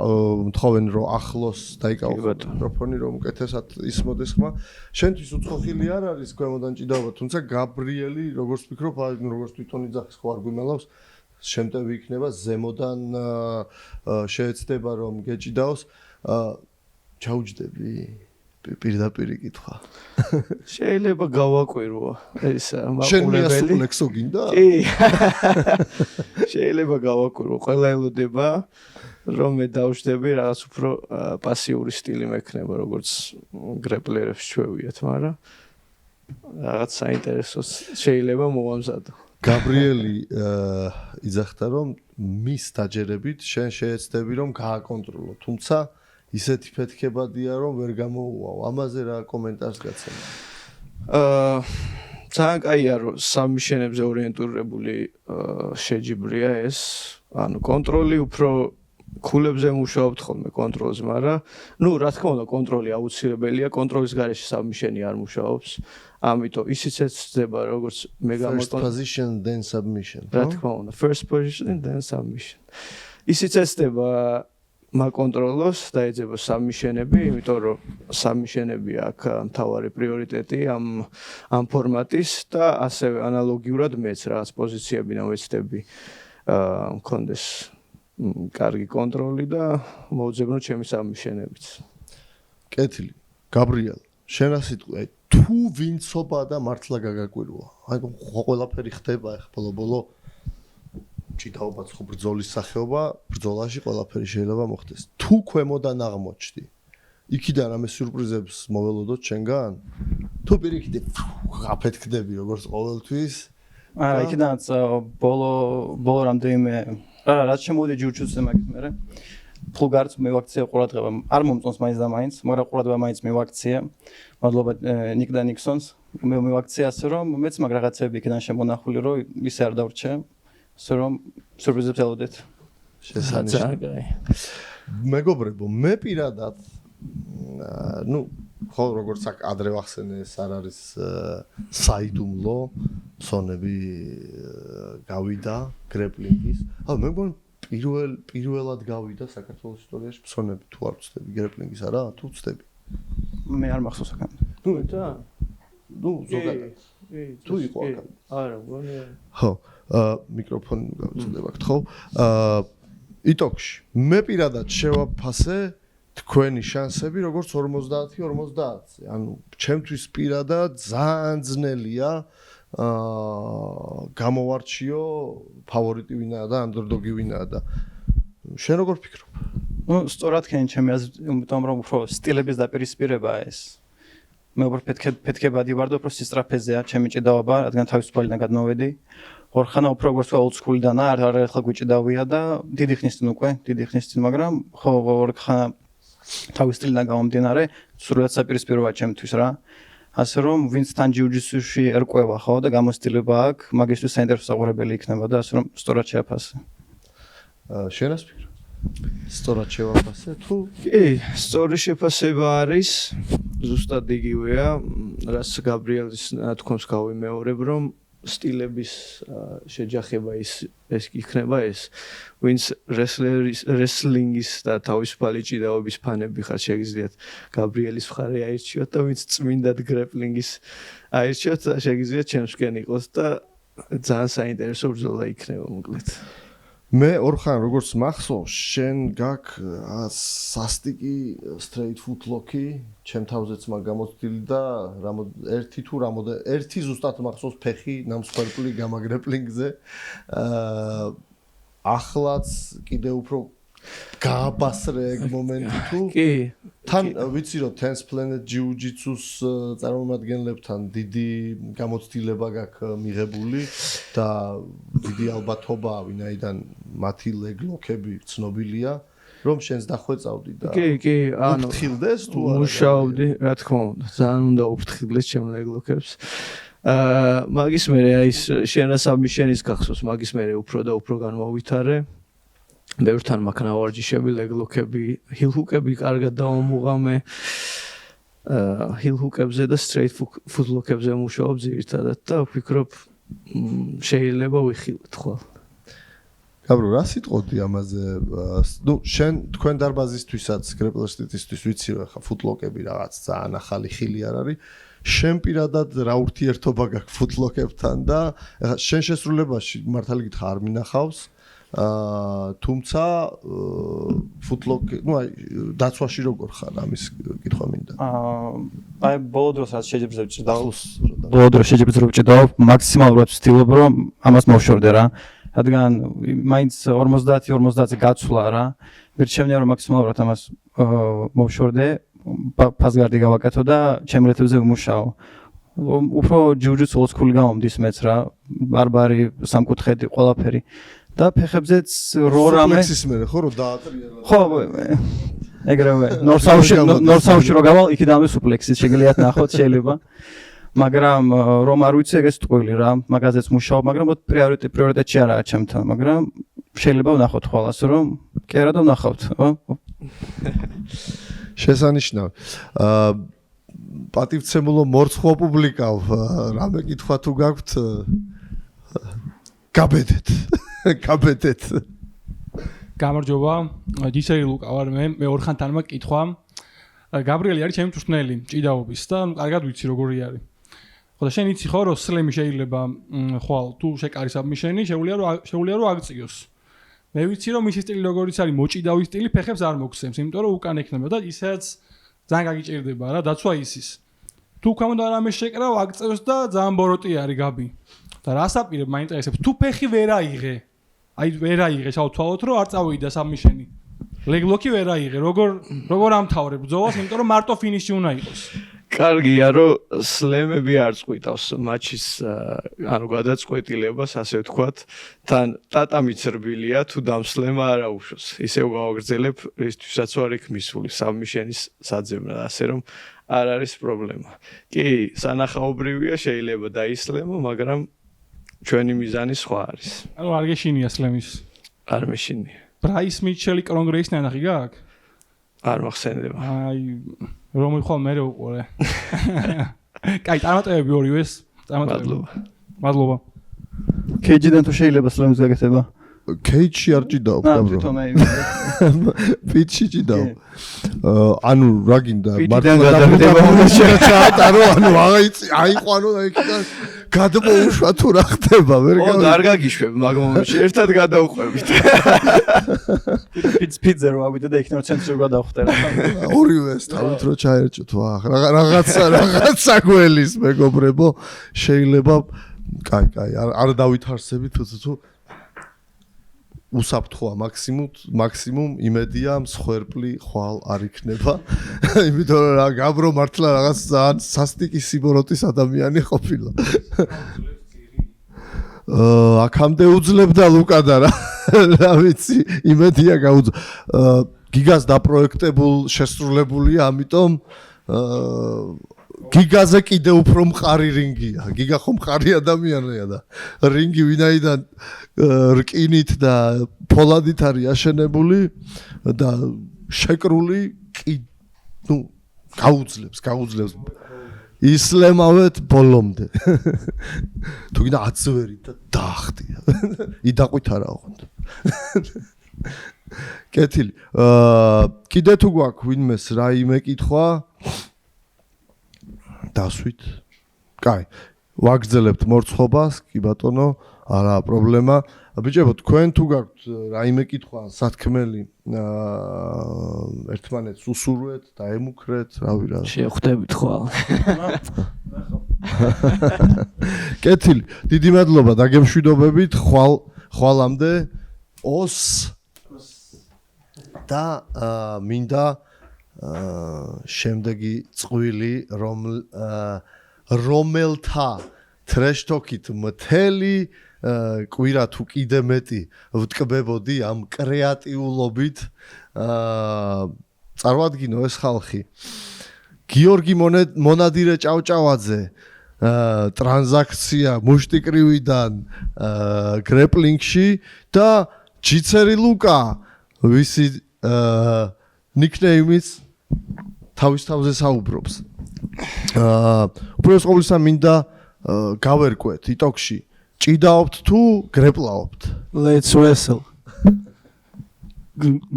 მთხოვენ რომ ახლოს დაიკავო მიკროფონი რომ უკეთესად ისმოდეს ხმა. შენთვის უცხოხილი არ არის ქვემოდან ჭიდაობა, თუმცა გაბრიელი როგორც ვფიქრობ, როგორც თვითონ იძახის ხო არ გვიმელავს შემტევი იქნება ზემოდან შეეცდება რომ გეჭიდაოს ჩაუჯდები პირდაპირ კითხვა შეიძლება გავაკვირო ეს შენ მიასუპლექსო გინდა? კი შეიძლება გავაკვირო ყველა ელოდება რომ მე დავждები რაღაც უფრო პასიური სტილი მექნება როგორც გრეპლერებს ჩვევიათ მაგრამ რაღაც საინტერესო შეიძლება მოვამზადო გაბრიელი იძახდა რომ მის დაჯერებით შენ შეეცდები რომ გააკონტროლო თუმცა ისეთი ფეთქებადია რომ ვერ გამოუვაო ამაზე რა კომენტარს გაცემა ძალიან კაია რომ სამიშენებზე ორიენტირებული შეჯიბრია ეს ანუ კონტროლი უფრო ქულებზე მუშაობთ ხოლმე კონტროლს მაგრამ ნუ რა თქმა უნდა კონტროლი აუცილებელია კონტროლის გარეშე სამიშენი არ მუშაობს ამიტომ ისიც ეცდება როგორც მე first position then submission რა თქმა უნდა first position then submission ისიც ეცდება მაკონტროლოს დაეძება სამიშენები იმიტომ რომ სამიშენები აქ მთავარი პრიორიტეტი ამ ფორმატის და ასევე ანალოგიურად მეც რაღაც პოზიციებიდან ვეცდები მქონდეს კარგი კონტროლი და მოვძებნო ჩემი სამიშენებიც კეთილი გაბრიელ შენ რა სიტყვი თუ ვინცობა და მართლა გაგაკვირვა. აი ყველაფერი ხდება ახლა ბოლო-ბოლო ჭიდაობაც ხო ბრძოლის სახეობა, ბრძოლაში ყველაფერი შეიძლება მოხდეს. თუ ქვემოდან აღმოჩნდი, იქიდან რამე სიურპრიზებს მოველოდოთ ჩვენგან? თუ პირიქით აფეთქდები როგორც ყოველთვის? იქიდანაც ბოლო რამდენიმე რაც შემოვიდი ჯუჯუცზე მაგის მერე ფულგარც მივაქცია ყურადღება არ მომწონს მაინც და მაინც მაგრამ ყურადღება მაინც მივაქცია მადლობა ნიკ და ნიქსონს მე მივაქცია ასე რომ მეც მაგ რაღაცები იქიდან შემონახული რომ ისე არ დავრჩე ასე რომ სურპრიზებს ელოდეთ შესანიშნავია მეგობრებო მე პირადად ну ხო როგორც აქ ადრე ვახსენე ეს არ არის საიდუმლო სონები გავიდა გრეპლინგის მე მგონი პირველად გავიდა საქართველოს ისტორიაში ფსონები თუ არ ვწდები გრეპლინგის არა თუ ვწდები მე არ მახსოვს აქ ნუ და ნუ ზოგადად თუ იყო აქ არა მგონია ხო მიკროფონი გავწოდებ აქ ხო იტოქში მე პირადად შევაფასე თქვენი შანსები როგორც 50-50 ანუ ჩემთვის პირადად ძალიან ძნელია გამოვარჩიო ფავორიტი ვინაა და ანდერდოგი ვინაა და შენ როგორ ფიქრობ? ну სწორად ქენ ჩემი აზრით იმიტომ რომ უფრო სტილების დაპირისპირებაა ეს მე უფრო პეთქებადი ვარ და უფრო სისტრაფეზეა ჩემი ჭიდაობა რადგან თავისუფალიდან გადმოვედი ორხანა უფრო როგორც old school-დან არ ახლა გვიჭიდავია და დიდი ხნის წინ მაგრამ ხო ორხანა თავის სტილიდან გამომდინარე სრულად საპირისპიროა ჩემთვის რა ასე რომ ვინც თან ჯიუჯიტსუში ერკვევა ხო და გამოცდილება აქვს მაგისთვის საინტერესო საყურებელი იქნება და ასე რომ სწორად შეაფასე შენ რას ფიქრობ? სწორად შევაფასე თუ კი სწორი შეფასება არის ზუსტად იგივეა რაც გაბრიელის თქმას გავიმეორებ რომ სტილების შეჯახება ეს იქნება ეს ვინც რესლინგის და თავისუფალი ჭიდაობის ფანები ხარ შეგიძლიათ გაბრიელის მხარე აირჩიოთ და ვინც წმინდად გრეპლინგის აირჩიოთ შეგიძლიათ ჩემსკენ იყოს და ძალიან საინტერესო ბრძოლა იქნება მოკლედ მე ორხან როგორც მახსოვს შენ გაქვს სასტიკი straight foot lock-ი ჩემ თავზეც მაგ გამოცდილი და ერთი ზუსტად მახსოვს ფეხი ნამსხვერპლი გამაგრეპლინგზე ახლაც კიდე უფრო გააბასრე ეგ მომენტი თუ კი თან ვიცი რომ Tense Planet Jiu-Jitsu-ს წარმომადგენლებთან დიდი გამოცდილება გაქვს მიღებული და დიდი ალბათობა ვინაიდან მათი ლეგლოკები ცნობილია რომ შენს დახვეწავდი და კი ანუ უფრთხილდეს თუ არა მუშაობდი რა თქმა უნდა ძალიან უნდა უფრთხილდეს ჩემ ლეგლოკებს მაგის მერე აი შენ რასამი შენის გახსოვს მაგის მერე უფრო და უფრო განვავითარე ბევრთან მაქვს ნავარჯიშები ლეგლოკები ჰილჰუკები კარგად დავამუღამე ჰილჰუკებზე და straight foot lock-ებზე მუშაობ ძირითადად და ვფიქრობ შეიძლება ვიხილოთ ხოლმე გაბრო რა სიტყოდი ამაზე ნუ შენ თქვენ დარბაზისთვისაც გრეპლერსტიტისთვის ვიცი რომ ხა foot lock-ები რაღაც ძალიან ახალი ხილი არ არის შენ პირადად რა ურთიერთობა გაქვს foot lock-ებთან და შენ შესრულებაში მართალი გითხრა არ მინახავს თუმცა footlock ну აი დაცვაში როგორ ხარ ამის კითხვა მინდა აი ბოლო დროს რაც შეჯიბრებს ვჭიდავ მაქსიმალურად ვცდილობ რომ ამას მოვშორდე რა რადგან მაინც 50-50 გაცვლა რა მირჩევნია რომ მაქსიმალურად ამას მოვშორდე ფასგარდი გავაკეთო და ჩემ რეთებზე ვმუშაო უფრო ჯიუჯიტსუ old school გამომდის მეც რა ბარბარი სამკუთხედი ყველაფერი და ფეხებზეც რორამე სუპლექსის მერე ხო რომ დაატრიალა ხო ეგრევე ნორსაუში რო გავალ იქიდანვე სუპლექსის შეგიძლიათ ნახოთ შეიძლება მაგრამ რომ არ ვიცი ეგეც ტყვილი რა მაგაზეც მუშაობ მაგრამ პრიორიტეტი არაა ჩემთან მაგრამ შეიძლება ვნახოთ ხოლ ასე რომ კი არა და ვნახავთ ხო შესანიშნავი პატივცემულო მორცხვა პუბლიკავ რამე კითხვა თუ გაქვთ გაბედეთ გამარჯობა ჯისერი ლუკა ვარ მე ორხანთან მაქვს კითხვა გაბრიელი არის ჩემი თურქნელი ჭიდაობის და კარგად ვიცი როგორი არის ხო და შენ იცი ხო რომ სლემი შეიძლება ხვალ თუ შეკარის აბმიშენი შეუძლია რომ აგწიოს მე ვიცი რომ მისი სტილი როგორიც არის მოჭიდავის სტილი ფეხებს არ მოგცემს იმიტომ რომ უკან ექნება და ისედაც ძალიან გაგიჭირდება რა დაცვა ისის თუ თუ ქამოდა რამე შეკრა ვაგწევს და ძალიან ბოროტი არის გაბი და რასაპირებ მაინტერესებს თუ ფეხი ვერ აიღე აი ვერ აიღე შავთვალოთ რომ არ წავიდა საბმიშენი ლეგბლოკი ვერ აიღე როგორ ამთავრებ ბრძოლას იმიტომ რომ მარტო ფინიში უნდა იყოს კარგია რომ სლემები არ წყვიტავს მატჩის ანუ გადაწყვეტილებას ასე ვთქვათ თან ტატამიც რბილია თუ დამსლემა არ აუშვოს ისევ გავაგრძელებ რისთვისაც ვარ იქ მისული საბმიშენის საძებნად ასე რომ არ არის პრობლემა კი სანახაობრივია შეიძლება დაისლემო მაგრამ ჩვენი მიზანი სხვა არის ანუ არ გეშინია სლემის არ მეშინია ბრაის მიჩელი კონგრესის ნახი გაქვს არ მახსენდება აი რომ მიხვალ მე უყურე კაი წარმატებები ორივეს მადლობა KG-დან თუ შეიძლება სლემის გაკეთება KG-ში არ ჭიდაობ ბრო ფიტში ჭიდაო ანუ რა გინდა მარტო ჩაატარო ანუ აიყვანო და იქიდან გადმოუშვა თუ რა ხდება ვერ გავი არ გაგიშვებ მაგ მომენტში ერთად გადავყვებით ფიცზე რო ავიდე და იქნებ ცენტრში რო გადავხვდე რა ორივეს თავით რო ჩაერჭოთ ვახ რაღაცა გველის მეგობრებო შეიძლება კაი არ დავითარსებით თუ უსაფრთხოა მაქსიმუმ იმედია მსხვერპლი ხვალ არ იქნება იმიტომ რომ რა გაბრო მართლა რაღაც ძალიან სასტიკი სიბოროტის ადამიანი ყოფილა აქამდე უძლებდა ლუკა და რა ვიცი იმედია გიგას დაპროექტებულ შესრულებულია ამიტომ გიგაზე კიდე უფრო მყარი რინგია. გიგა ხო მყარი ადამიანია და რინგი ვინაიდან რკინით და ფოლადით არის აშენებული და შეკრული ნუ გაუძლებს ისლემავეთ ბოლომდე. თუ გინდა 10 ვერი და დაახტია. იდაყვითარა ოღონდ. კეთილი. კიდე თუ გვაქვს ვინმეს რაიმე კითხვა? დასვით. კაი. ვაგრძელებთ მორცხობას, კი ბატონო, არა პრობლემა. ბიჭებო, თქვენ თუ გაქვთ რაიმე კითხვა, სათქმელი, ერთმანეთს უსურვეთ, დაემუქრეთ, რავი რა. შევხვდებით ხვალ. კეთილი. დიდი მადლობა დაგემშვიდობებით ხვალამდე ოს და მინდა შემდეგი წყვილი რომელთა ტრეშტოკით მთელი კვირა თუ კიდე მეტი ვტკბებოდი ამ კრეატიულობით წარმოადგინო ეს ხალხი გიორგი მონადირე ჭავჭავაძე ტრანზაქცია მუშტიკრივიდან გრეპლინგში და ჯიცერი ლუკა ვისი ნიკნეიმის თავის თავზე საუბრობს. უბრალოდ ყოველსა მინდა გავერკვეთ იტოქში. ჭიდაობთ თუ გრეპლაობთ? Let's wrestle.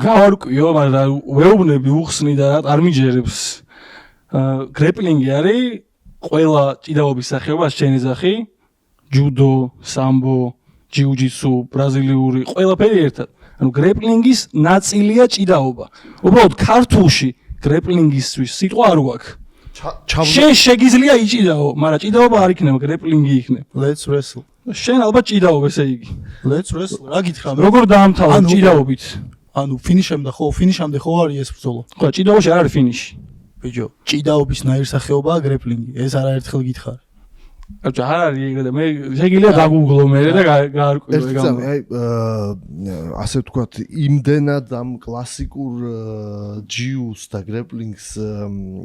გავარკვიო, მაგრამ ვეუბნები უხსნი და არ მიჯერებს. გრეპლინგი არის ყველა ჭიდაობის სახეობა, შენი სახი, ჯუდო, სამბო, ჯიუ-ჯიტსუ, ბრაზილიური, ყველაფერი ერთად. ანუ გრეპლინგის ნაწილია ჭიდაობა. უბრალოდ ქართულში გრეპლინგისთვის სიტყვა არ გვაქვს. შენ შეგიძლია იჭიდაო, მაგრამ ჭიდაობა არ იქნება, გრეპლინგი იქნება. Let's wrestle. შენ ალბათ ჭიდაობ ესე იგი. Let's wrestle. რა გითხრა? როგორ დაამთავრე ჭიდაობით? ანუ ფინიშამდე ხო არის ეს ბრძოლა. ხო, ჭიდაობაში არ არის ფინიში. ბიჭო, ჭიდაობის ნაირსახეობაა გრეპლინგი. ეს არაერთხელ გითხარი. აჭა არ არის ეგრე და მე შეგიძლია დაგუგლო მე და გაარკვიო ეგ ამ. აი ასე ვთქვათ, იმდენად ამ კლასიკურ ჯიუს და გრეპლინგს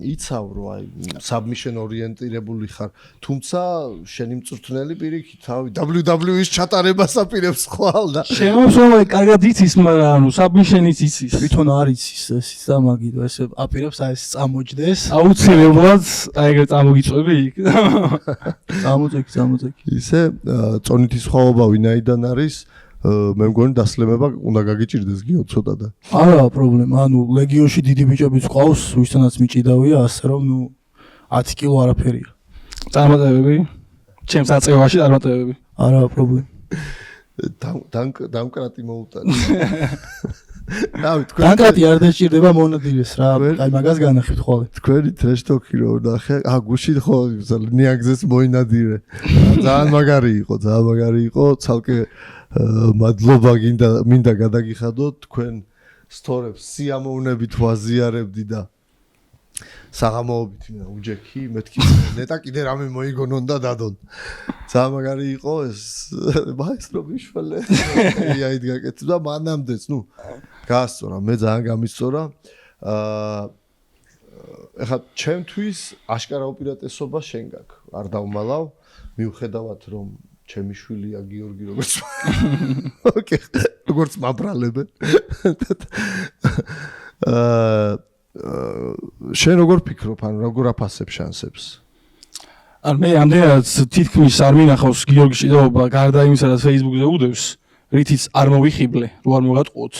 იცავ რომ აი საბმიშენ ორიენტირებული ხარ, თუმცა შენი მწვრთნელი პირიქით, თავი WWE-ს ჩატარებას აპირებს ხვალ და შემოსვლა კარგად იცის, მაგრამ ანუ საბმიშენიც იცის. თვითონ არ იცის ეს სამაგიდო, ეს აპირებს აი ეს წამოჯდეს. აუცილებლად აი ეგრე წამოგიწვევი იქ. Წამოწეკი. ისე წონითი სხვაობა ვინაიდან არის მე მგონი დასლემება უნდა გაგიჭირდეს გიო ცოტა და არა პრობლემა ანუ ლეგიონში დიდი ბიჭებიც ყავს ვისთანაც მიჭიდავია ასე რომ ნუ 10 კილო არაფერია წარმატებები ჩემს აწევაში წარმატებები არა პრობლემა დამკრატი მოუტანი რავი, კანკრატი არ დაჭირდება მონადირეს რა. აი მაგას განახით ხოლმე. თქვენი ტრეშტოკი რო ნახე, გუშინ ხო ნიანგზეს მოინადირე. ძალიან მაგარი იყო, ცალკე მადლობა მინდა გადაგიხადოთ თქვენ სტორებს სიამოვნებით ვაზიარებდი და საღამოობით უჯექი მეთქი ნეტა კიდე რამე მოიგონონ და დადონ. ძალიან მაგარი იყო ეს მაესტრო მიშველე. აი გაკეთდა მანამდეც, გაასწორა, მე ძალიან გამისწორა. ეხლა ჩემთვის აშკარა უპირატესობა შენ გაქვს. არ დავმალავ, მიუხედავად რომ ჩემი შვილია გიორგი როგორც მაბრალებენ. შენ როგორ ფიქრობ, ანუ როგორ აფასებ შანსებს? ან მე ამდენად თითქმის არ მინახავს გიორგის ჭიდაობა გარდა იმისა, რაც Facebook-ზე უდევს, რითიც არ მოვიხიბლე, რო არ მოგატყუოთ.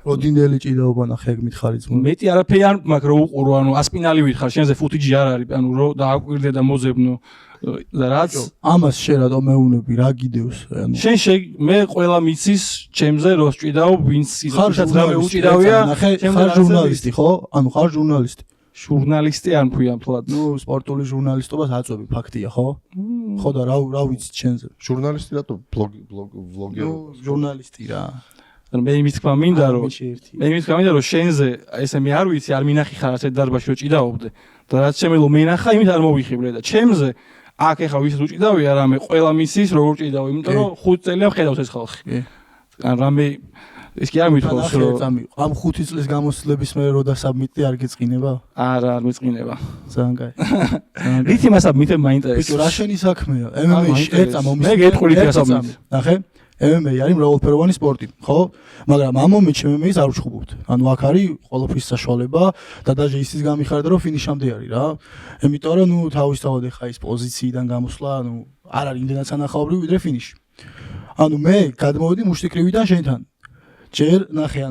როდინდელი ჭიდაობა ნახე ეგ მითხარი ძმა. მეტი არაფერი არ მაქვს რო უყურო, ანუ ასპინალი ვითხარ, შენზე ფუტიჯი არ არის, ანუ რო დააკვირდე და მოძებნო და რაც ამას შენ რატო მეუნები, რა გიდევს? ანუ შენ მე ყველა მიცის ჩემზე რო ჭიდაობ, ვინც ისაც რამე უჭიდავია, ხარ ჟურნალისტი ხო? ანუ ხარ ჟურნალისტი. ჟურნალისტი არ მქვია მთლად. სპორტული ჟურნალისტობას აწვევი, ფაქტია ხო? ხო და რა ვიცი შენზე? ჟურნალისტი რატო ბლოგერი? ჟურნალისტი რა. ანუ მე იმის თქმა მინდა რომ შენზე ესე მე არ ვიცი არ მინახი ხარ ასეთ დარბაში რო ჭიდაობდე და რაც შემელო მენახა იმით არ მოვიხიბრე და ჩემზე აქ ეხა ვისაც უჭიდავია რამე ყველა მისის როგორ ჭიდავ იმიტომ რომ 5 წელია ვხედავს ეს ხალხი ან რამე ეს კი არ მithოს რომ ამ 5 წლის გამოცდილების მე რო დასაბმიტე არ გეწყინება? არა არ მეწყინება ძალიან კაი. რითი მასაბმიტე მაინტერესებს? ბიჭო რა შენი საქმეა? MMA-ში ერთა მომის. მე გეტყვი რითი ასაბმიტე. ნახე MMA არის მრავალფეროვანი სპორტი, ხო? მაგრამ ამ მომენტში MMA-ს არ ვჩხუბობთ. ანუ აქ არის ყველაფრის საშუალება და დაჟე ისიც გამიხარდა რომ ფინიშამდე არის რა. იმიტომ რომ თავისთავად ეხა ის პოზიციიდან გამოსვლა, არ არის იმდენად სანახაობრივი ვიდრე ფინიში. ანუ მე გადმოვედი მუშტიკრივიდან შენთან. ჯერ ნახე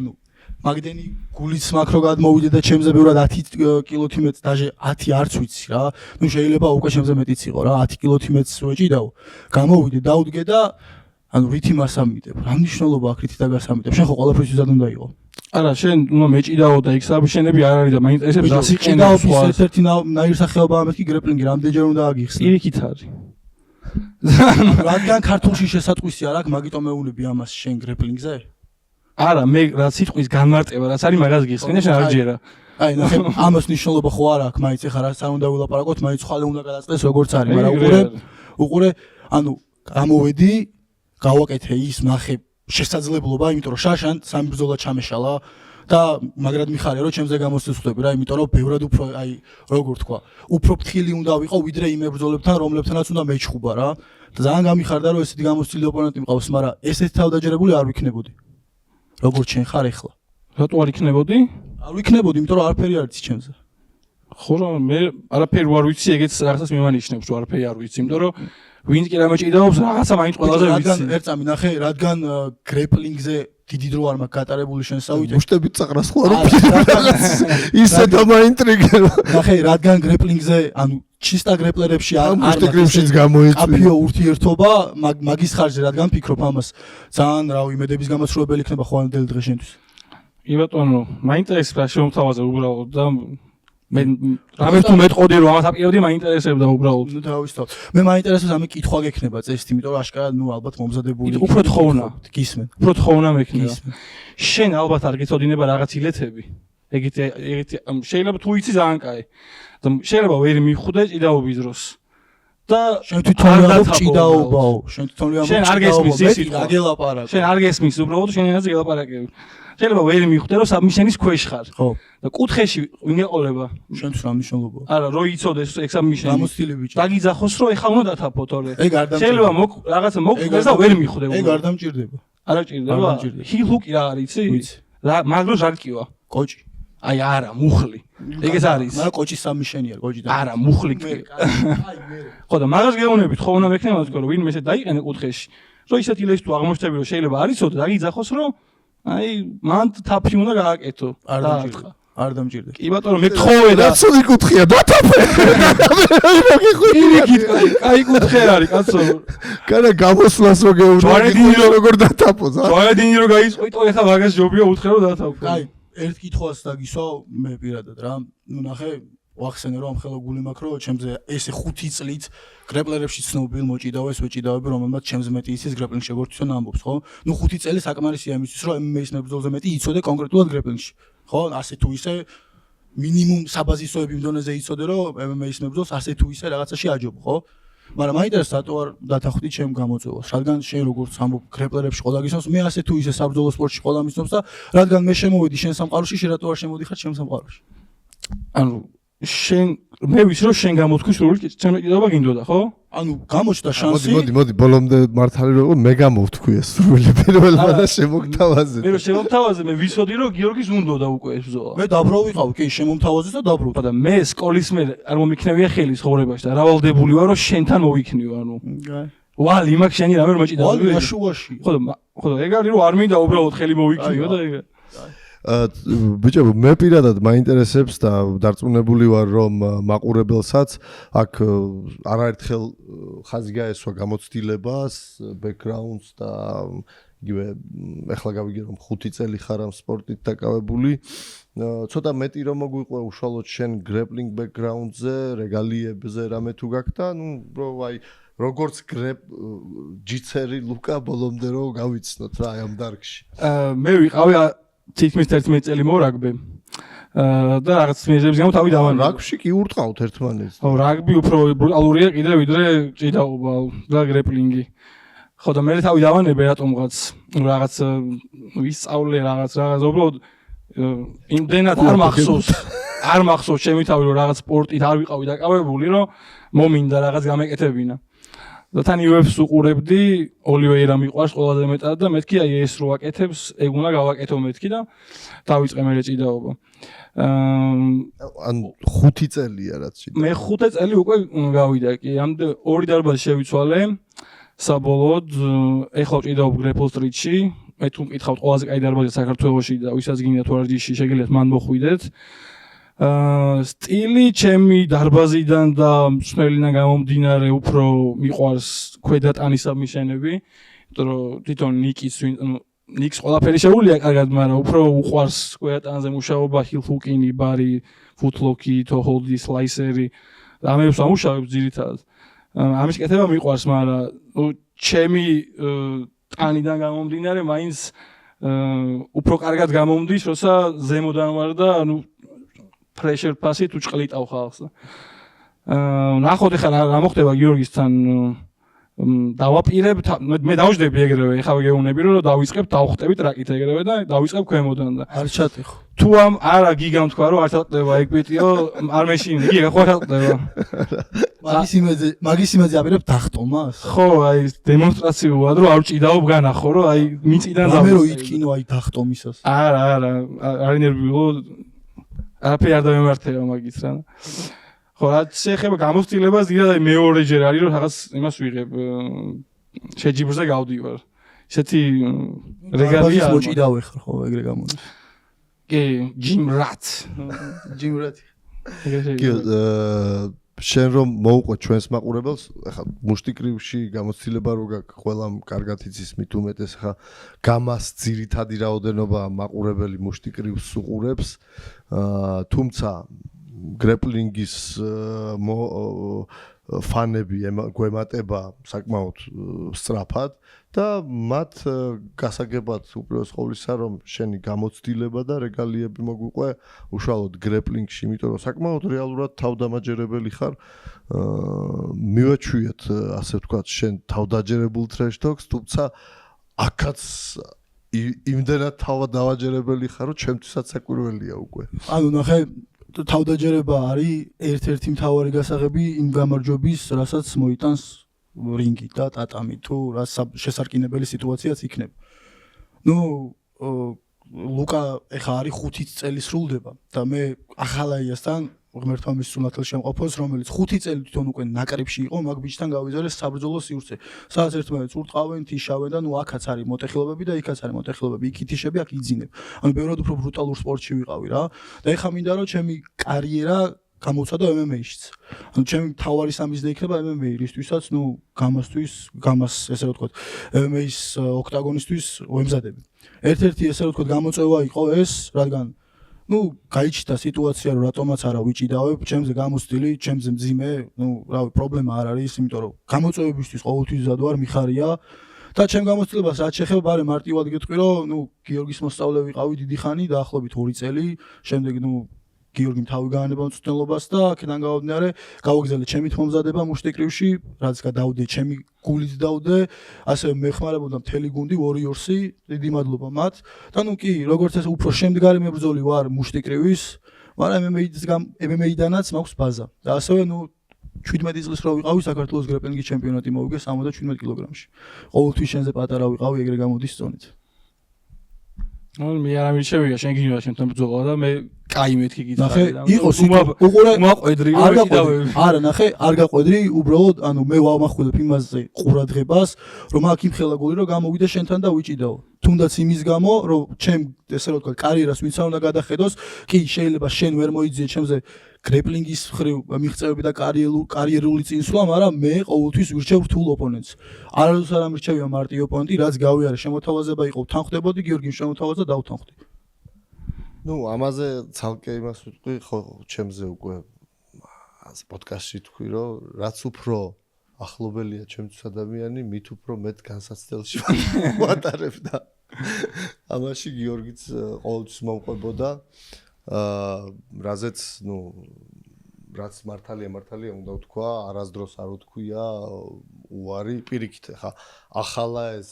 მაგდენი გულიც მაქრო გადმოვიდე და ჩემზე ბევრად 10 კილოთი მეტს დაჟე 10 არც ვიცი რა. შეიძლება უკვე ჩემზე მეტიც იყო რა, 10 კილოთი მეტს ვეჭიდავ. გამოვიდე, დაუდგე და რითი მასამიტებ? რა მნიშვნელობა აქვს რითი დაგასამიტებ? შენ ხო ყველაფრისთვის არ უნდა იყო. არა, შენ უნდა მეჭიდაო და იქ საბშენები არ არის და მაინტერესებს რას იყენებს სხვა. ერთ-ერთი ნაირსახეობაა მეთქი გრეპლინგი, რამდენჯერ უნდა აგიხსნე? პირიქით არის. რადგან ქართულში შესატყვისი არ აქვს, მაგიტომ მეუნები ამას შენ გრეპლინგზე? არა, მე რაც სიტყვის განმარტება, რაც არის მაგას გიხსნე, შენ არ ჯერა. აი, ნახე, ამას მნიშვნელობა ხო არ აქვს, მაინც ეხლა რაც არ უნდა ვილაპარაკოთ, მაინც ხალე უნდა გადაწყვეტს როგორც არის, მაგრამ უყურე, გამოვედი გავაკეთე ის ნახე შესაძლებლობა, იმიტომ რომ შაშან სამი ბრძოლა ჩამეშალა და მაგრად მიხარია რომ ჩემზე გამოსცეს ხვდები რა, იმიტომ რომ ბევრად უფრო აი როგორ თქვა, უფრო ფრთხილი უნდა ვიყო ვიდრე იმ ბრძოლებთან, რომლებთანაც უნდა მეჩხუბა რა. და ძალიან გამიხარდა რომ ესეთი გამოცდილი ოპონენტი მყავს, მაგრამ ესეთი თავდაჯერებული არ ვიქნებოდი. როგორც შენ ხარ ახლა. რატო არ იქნებოდი? არ ვიქნებოდი, იმიტომ რომ არაფერი არ იცი ჩემზე. ხო რა, მე არაფერი არ ვიცი, ეგეც რაღაცას მიმანიშნებს, რომ არაფერი არ ვიცი, იმიტომ რომ ვინც კი რამე ჭიდაობს, რაღაცა მაინც ყველაზე ვიცი. ერთ წამი ნახე, რადგან გრეპლინგზე დიდი დრო არ მაქვს გატარებული შენსავით. მუშტებით წაყრას ხო არა? ისე დამაინტრიგე. ნახე, რადგან გრეპლინგზე, ჩისტა გრეპლერებში არ მუშტიკრებშიც გამოიწვია. აფიო ურთიერთობა, მაგის ხარჯზე რადგან ფიქრობ ამას, ძალიან იმედების გამოსრულებელი იქნება ხვალინდელი დღე შენთვის. კი ბატონო, მაინტერესებს რა შემოთავაზე უბრალოდ და მე რამე თუ მეტყოდი რომ ამას აპირებდი მაინტერესებდა უბრალოდ. თავისთავად. მე მაინტერესებს ამი კითხვა გექნება წესით, იმიტომ რომ აშკარად ალბათ მომზადებული. უფრო თხოვნა. გისმენ. უფრო თხოვნა მექნება. შენ ალბათ არ გეწოდინება რაღაც ილეთები. ეგეთი შეიძლება თუ იცი ძალიან კაი. და შეიძლება ვერ მიხვდე ჭიდაობის დროს. და შენ თვითონ არ ჭიდაობაო. შენ თვითონ არ შენ არ გესმის ის რა გელაპარაკო. შენ არ გესმის უბრალოდ შენ ენაზე გელაპარაკები. შეიძლება ვერ მიხვდე რომ საბმიშენის ქვეშ ხარ. ხო. და კუთხეში ვინ ეყოლება? შენთვის რა მნიშვნელობაა? არა, რო იცოდეს ეგ საბმიშენი. გამოცდილი ბიჭი. დაგიძახოს რომ ეხა უნდა დათაფოთ ორე. ეგ არ დამჭირდება. შეიძლება რაღაცა მოგყვეს და ვერ მიხვდე. ეგ არ დამჭირდება. არა ჭირდება. ჰილუკი რა არის, იცი? რა მაგრო ჟარკივა. კოჭი. აი არა, მუხლი. ეგეც არის. მაგრამ კოჭი სამიშენი არის, კოჭი და. არა, მუხლი. აი მე. ხო და მაგას გეუბნებით, ხო უნდა მექნება თქო რომ ვინმე ესე დაიყენე კუთხეში. რომ ისეთი ლეში თუ აღმოჩნდები რომ შეიძლება არ იცოდე, დაგიძახოს რომ აი მან თაფი უნდა გააკეთო. არ დამჭირდება. არ დამჭირდა. კი ბატონო, მე გთხოვე და ცუდი კუთხეა, დათაფე. პირიქით, კაი კუთხე არის, კაცო. კანა გამოსვლას რო გეუბნები, როგორ დათაფოს, ა? ჯვარედინი რო გაიწყვიტო, ეხლა მაგას ჯობია უთხრე რომ დათავ. კაი, ერთ კითხვას დაგისვავ მე პირადად რა. ნუ ნახე, ვახსენე რომ ამ ხელოგული მაქვს რომ ჩემზე ესე 5 წლით გრეპლერებში ცნობილ მოჭიდავეს ვეჭიდავები რომელმაც ჩემზე მეტი იცის გრეპლინგ შეგორთვისონ ამბობს ხო? ნუ 5 წელი საკმარისია იმისთვის რომ MMA-ის მებრძოლზე მეტი იცოდე კონკრეტულად გრეპლინგში. ხო? ასე თუ ისე მინიმუმ საბაზისოები იმ დონეზე იცოდე რომ MMA-ის მებრძოლს ასე თუ ისე რაღაცაში აჯობ, ხო? მაგრამ მაინტერესებს რატო არ დათანხმდი ჩემ გამოწვევას, რადგან შენ როგორც ამბობ გრეპლერებში ყოლა გისმის, მე ასე თუ ისე საბრძოლო სპორტში ყოლა მისცემს და რადგან მე შემოვედი შენ სამყაროში, შენ რატო არ შემოდიხარ ჩემ სამყაროში? ანუ შენ მე ვიცი რომ შენ გამოთქვი სრული წამოკიდობა გინდოდა ხო? ანუ გამოჩნდა შანსი. მოდი, ბოლომდე მართალი რომ მე გამოვთქვი ეს სრული პირველმა და შემოგთავაზე. მე რომ შემოგთავაზე მე ვიცოდი რომ გიორგის უნდოდა უკვე ეს ბრძოლა. მე დაბრა ვიყავ, კი, შემომთავაზეს და დაბრუნდა. და მე სკოლის მე არ მომიქნევია ხელი ცხოვრებაში და რავალდებული ვარ რომ შენთან მოვიქნიო ანუ. ვალი მაგ შენი რამე რომ მეჭიდა. ვალი აშუაში. ხო ეგ არის რომ არ მინდა უბრალოდ ხელი მოვიქნიო და ეგ. ბიჭო, მე პირადად მაინტერესებს და დარწმუნებული ვარ რომ მაყურებელსაც აქ არაერთხელ ხაზი გაესვა გამოცდილებას, ბექგრაუნდს და იგივე ეხლა გავიგე რომ 5 წელი ხარ ამ სპორტით დაკავებული. ცოტა მეტი რომ მოგვიყვე უშუალოდ შენ გრეპლინგ ბექგრაუნდზე, რეგალიებზე რამე თუ გაქვს და ნუ ბრო აი როგორც ჯიცერი ლუკა ბოლომდე რომ გავიცნოთ რა აი ამ დარგში. მე ვიყავი თითქმის 11 წელი მორაგბე. და რაღაც მიზეზების გამო თავი დავანებე. რაგბში კი ურტყავთ ერთმანეთს. ხო, რაგბი უფრო ბრუტალურია კიდე ვიდრე ჭიდაობა და გრეპლინგი. ხო და მე თავი დავანებე რატომღაც რაღაც ვისწავლე რაღაც უბრალოდ იმდენად არ მახსოვს ჩემი თავი რომ რაღაც სპორტით არ ვიყავი დაკავებული რომ მომინდა რაღაც გამეკეთებინა. და თან UFC უყურებდი, ოლივეირა მიყვარს ყველაზე მეტად და მეთქი აი ეს რო აკეთებს, ეგ უნდა გავაკეთო მეთქი და დავიწყე მე ჭიდაობა. ან 5 წელია რაც ჭიდა. მე 5 წელი უკვე გავიდა კი, ამდე 2 დარბაზი შევიცვალე. საბოლოოდ ეხლა ჭიდაობ გრეპლ სტრიტში. მე თუ მკითხავთ ყველაზე კაი დარბაზი საქართველოში და ვისაც გინდათ ვარჯიში შეგიძლიათ მან მოხვიდეთ. სტილი ჩემი დარბაზიდან და მსმელიდან გამომდინარე უფრო მიყვარს ქვედა ტანისა მიშენები, იმიტომ რომ თვითონ ნიკს ყველაფერი შეუულია კარგად, მაგრამ უფრო უყვარს ქვედა ტანზე მუშაობა, ჰილ ჰუკინი, ბარი, ფუთლოკი, თოჰოლდი, სლაისერი და ამებს ამუშავებს ძირითადად. ამის კეთება მიყვარს, მაგრამ ჩემი ტანიდან გამომდინარე მაინც უფრო კარგად გამომდის, როცა ზემოდან ვარ და ანუ pressure pass-ი თუ ჭყლიტავ ხალხს. ნახოთ ახლა რა მოხდება გიორგისთან დავაპირებ, მე დავждები ეგრევე, ეხლა გეუბნები რომ დავიწყებ, დავხტები ტრაკით ეგრევე და დავიწყებ ქვემოდან და არ ჩატეხო. თუ ამ არა გიგამ თქვა რომ არ ჩატყდება ეგ პიტიო, არ მეშინი, გიგა ხო ჩატყდება. მაგის იმედზე აპირებ დახტომას? ხო, აი დემონსტრაციულად რომ არ ჭიდაობ განახო რომ აი მიწიდან მე რომ ითქინო აი დახტომისას. არა, არ ინერვიულო არაფერი არ დამემართება მაგის რა. ხო, რაც შეეხება გამოცდილებას, დიდად აი მეორეჯერ არის რომ რაღაც იმას ვიღებ. შეჯიბრზე გავდივარ. ესეთი რეგალია მოჭიდავე ხარ ხო ეგრე გამოდის. კი, ჯიმ რატ. კი, შენ რომ მოუყვე ჩვენს მაყურებელს, ახლა მუშტიკრივში გამოცდილება რო გაქვს, ყველამ კარგად იცის, მით უმეტეს ახლა გამას ძირითადი რაოდენობა მაყურებელი მუშტიკრივს უყურებს, თუმცა გრეპლინგის ფანები გვემატება საკმაოდ სწრაფად და მათ გასაგებად უპირველეს ყოვლისა რომ შენი გამოცდილება და რეგალიები მოგვიყვე უშუალოდ გრეპლინგში, იმიტომ რომ საკმაოდ რეალურად თავდამაჯერებელი ხარ. მივაჩვიეთ, ასე ვთქვათ, შენ თავდაჯერებულ ტრეშ-თოქს, თუმცა აქაც იმდენად თავდამაჯერებელი ხარ, რომ ჩემთვისაც საკვირველია უკვე. ანუ ნახე თავდაჯერება არის ერთ-ერთი მთავარი გასაღები იმ გამარჯვების, რასაც მოიტანს რინგი და ტატამი თუ რა შესარკინებელი სიტუაციაც იქნება. ნუ ლუკა ეხა არის 5 წელი სრულდება და მე ახალაიასთან ღმერთმა მის სულათელ შემყოფოს, რომელიც 5 წელი თვითონ უკვე ნაკრებში იყო, მაგ ბიჭთან გავიზარეს საბრძოლო სივრცე. სადაც ერთმანეთს ურტყავენ, თიშავენ და ნუ აქაც არის მოტეხილობები და იქაც არის მოტეხილობები, იქ ითიშები, აქ იძინებ. ანუ ბევრად უფრო ბრუტალურ სპორტში ვიყავი რა. და ეხლა მინდა რომ ჩემი კარიერა გამოვცადო MMA-შიც. ანუ ჩემი თავარი სამიზნე იქნება MMA, რისთვისაც, ნუ გამას ესე რომ ვთქვათ, MMA-ის ოქტაგონისტვის ვემზადები. ერთ-ერთი ესე რომ ვთქვათ გამოწვევა იყო ეს, რადგან გაიჩნდა სიტუაცია რომ რატომაც არა ვიჭიდავებ, ჩემზე გამოცდილი, ჩემზე მძიმე, რავი, პრობლემა არ არის, იმიტომ რომ გამოწვევებისთვის ყოველთვის მზად ვარ, მიხარია და ჩემ გამოცდილებას რაც შეეხება, ბარე მარტივად გეტყვი რომ, გიორგის მოსწავლე ვიყავი დიდი ხანი, დაახლოებით 2 წელი, შემდეგ გიორგიმ თავი გაანება მწვრთნელობას და აქედან გავაბნიარე, გავაგზავნე ჩემი მომზადება მუშტიკრივში, რაც გადავდე ჩემი გულით დავდე, ასევე მეხმარებოდა მთელი გუნდი Warriors-ი, დიდი მადლობა მათ. და კი, როგორც ეს უფრო შემდგარი მებრძოლი ვარ მუშტიკრივის, მაგრამ MMA-დანაც მაქვს ბაზა. და ასევე 17 წლის რო ვიყავი საქართველოს გრეპლინგის ჩემპიონატი მოვიგე 77 კილოგრამში. ყოველთვის შენზე პატარა ვიყავი, ეგრე გამოდის წონით. მე არ ამირჩევია შენ გინდა შენთან ბრძოლა და მე კაი მეთქი გითხარი და იყო უყურე მაყვედრი რომ ვიდავები არა ნახე არ გაყვედრი უბრალოდ მე ვამახვილებ იმაზე ყურადღებას რომ აქ იმხელა გული რომ გამოვიდე შენთან და ვიჭიდაო თუნდაც იმის გამო რომ ჩემ ესე რომ ვთქვა კარიერას ვინც არ უნდა გადახედოს კი შეიძლება შენ ვერ მოიძიე ჩემზე გრეპლინგის ხრივ მიღწევები და კარიერული წინსვლა მაგრამ მე ყოველთვის ვირჩევ რთულ ოპონენტს არასდროს არ ამირჩევია მარტი ოპონენტი რაც გავიარე შემოთავაზება იყო ვთანხმდებოდი გიორგიმ შემოთავაზა და ვთანხმდი ამაზე ცალკე იმას ვიტყვი ხო ჩემზე უკვე პოდკასტში თქვი რომ რაც უფრო ახლობელია ჩემთვის ადამიანი მით უფრო მეტ განსაცდელში ვატარებ და ამაში გიორგიც ყოველთვის მომყვებოდა რაზეც რაც მართალია უნდა ვთქვა არასდროს არ ვთქვია უარი პირიქით ხა ახალა ეს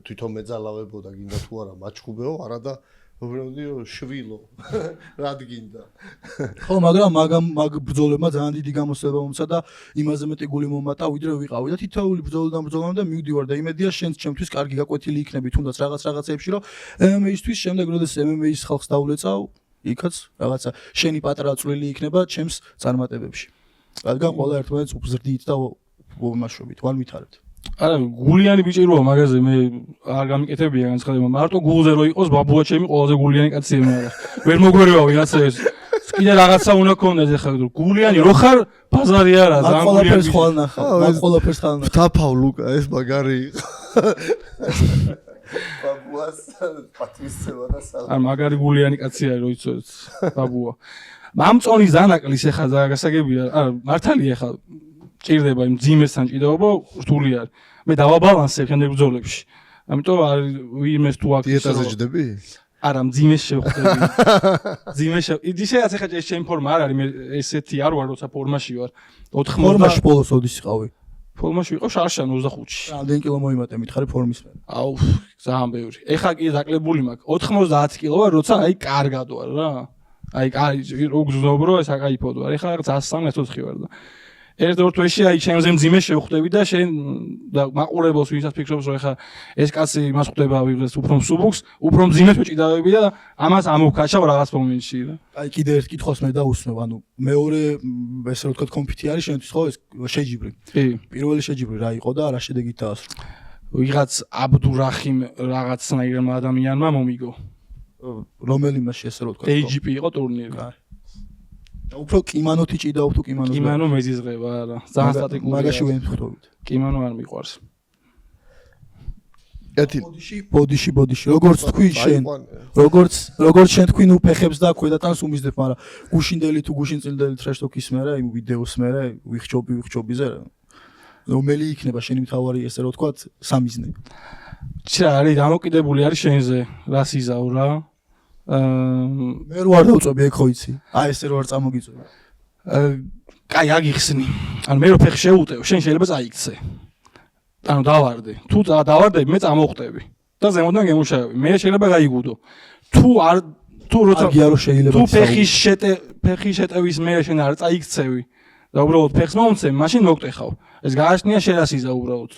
თვითონ მეძალავებოდა გინდა თუ არა მაჩხუბეო არა და უბრალოდ შვილო რად გინდა ხო მაგრამ მაგ ბრძოლებმა ძალიან დიდი გამოსწორება მომცა და იმაზე მეტი გული მომატა ვიდრე ვიყავი და თითოეული ბრძოლიდან ბრძოლამდე მივდივარ და იმედია შენც ჩემთვის კარგი გაკვეთილი იქნები თუნდაც რაღაცეებში რომ MMA-ისთვის შემდეგ როდესაც MMA-ის ხალხს დავლეწავ იქაც რაღაცა შენი პატრა წვლილი იქნება ჩემს წარმატებებში რადგან ყველა ერთმანეთს უგზრდით და ვიმაშობით ვალვითარებთ არა გულიანი ბიჭი როა მაგაზე მე არ გამიკეთებია განცხადება მარტო გულზე რო იყოს ბაბუა ჩემი ყველაზე გულიანი კაცია მე არა ვერ მოგვერევა ვიღაცა ეს კიდე რაღაცა უნდა ქონდეს ეხლა გულიანი რო ხარ ბაზარი არა ძალიან გულიანი ხვალ ნახა მაგ ყველაფერს ხვალ ნახა თაფავ ლუკა ეს მაგარი იყო ბაბუას პატვისცემა და სალამი არ მაგარი გულიანი კაცია რო იცოდეთ ბაბუა მამწონი ზანაკლის ეხლა გასაგებია არა მართალია ეხლა ჭირდება იმ ძიმესთან ჭიდაობა რთული არის მე დავაბალანსებ შემდეგ ბრძოლებში ამიტომ არ ვიმეს თუ აქ დიეტაზე ჯდები არა მძიმეს შევხვდები ძიმეს ისედაც ეხლა ეს ჩემი ფორმა არ არის მე ესეთი არ ვარ როცა ფორმაში ვარ 80 ფორმაში ბოლოს ოდის იყავი ფორმაში ვიყავ შარშან 25-ში რამდენი კილო მოიმატე მითხარი ფორმის მე აუ ძალიან ბევრი ეხლა კი დაკლებული მაქვს 90 კილო ვარ როცა აი კარგად ვარ რა აი რო გზნობრო ეს აკაიფოდ ვარ ეხლა 134 ვარ და ერთ-ერთ თვეში აი ჩემზე მძიმე შევხვდები და შენ და მაყურებელს ვინცაც ფიქრობს რომ ეხლა ეს კაცი იმას ხვდება ვიღეს უფრო მსუბუქს უფრო მძიმეს ვეჭიდავები და ამას ამოვქაჩავ რაღაც მომენტში რა აი კიდე ერთ კითხვას მე დავუსმევ ანუ მეორე ესე რომ ვთქვათ კომპიტი არის შენთვის ხო ეს შეჯიბრი კი პირველი შეჯიბრი რა იყო და რა შედეგით დაასრულა ვიღაც აბდურახიმ რაღაცნაირმა ადამიანმა მომიგო რომელი მასში ესე რომ ვთქვათ AGP იყო ტურნირი უფრო კიმანოთი ჭიდაობ თუ კიმანო კიმანო მეზიზღება არა ძალიან სტატიკური მაგაში ვერ ვხვდებით კიმანო არ მიყვარს ბოდიში როგორც თქვი შენ როგორც შენ თქვი ნუ ფეხებს და ქვედატანს უმიზდებ მაგრამ გუშინდელი თუ გუშინწილდელი ტრეშტოკის მერე იმ ვიდეოს მერე ვიხჭობიზე რომელი იქნება შენი მთავარი ესე რომ ვთქვათ სამიზნე ჩა არის დამოკიდებული არის შენზე რას იზავ რა მე რო არ დავწვევი ეგ ხო იცი აი ესე რო არ წამოგიწვევი კაი აგიხსნი ანუ მე რო ფეხი შეუტევ შენ შეიძლება წაიქცე ანუ დავარდე თუ დავარდები მე წამოხვდები და ზემოდან გემუშავები მე შეიძლება გაიგუდო თუ როცა თუ ფეხის შეტევის მე შენ არ წაიქცევი და უბრალოდ ფეხს მომცემ მაშინ მოგტეხავ ეს გააჩნია შერასიზა უბრალოდ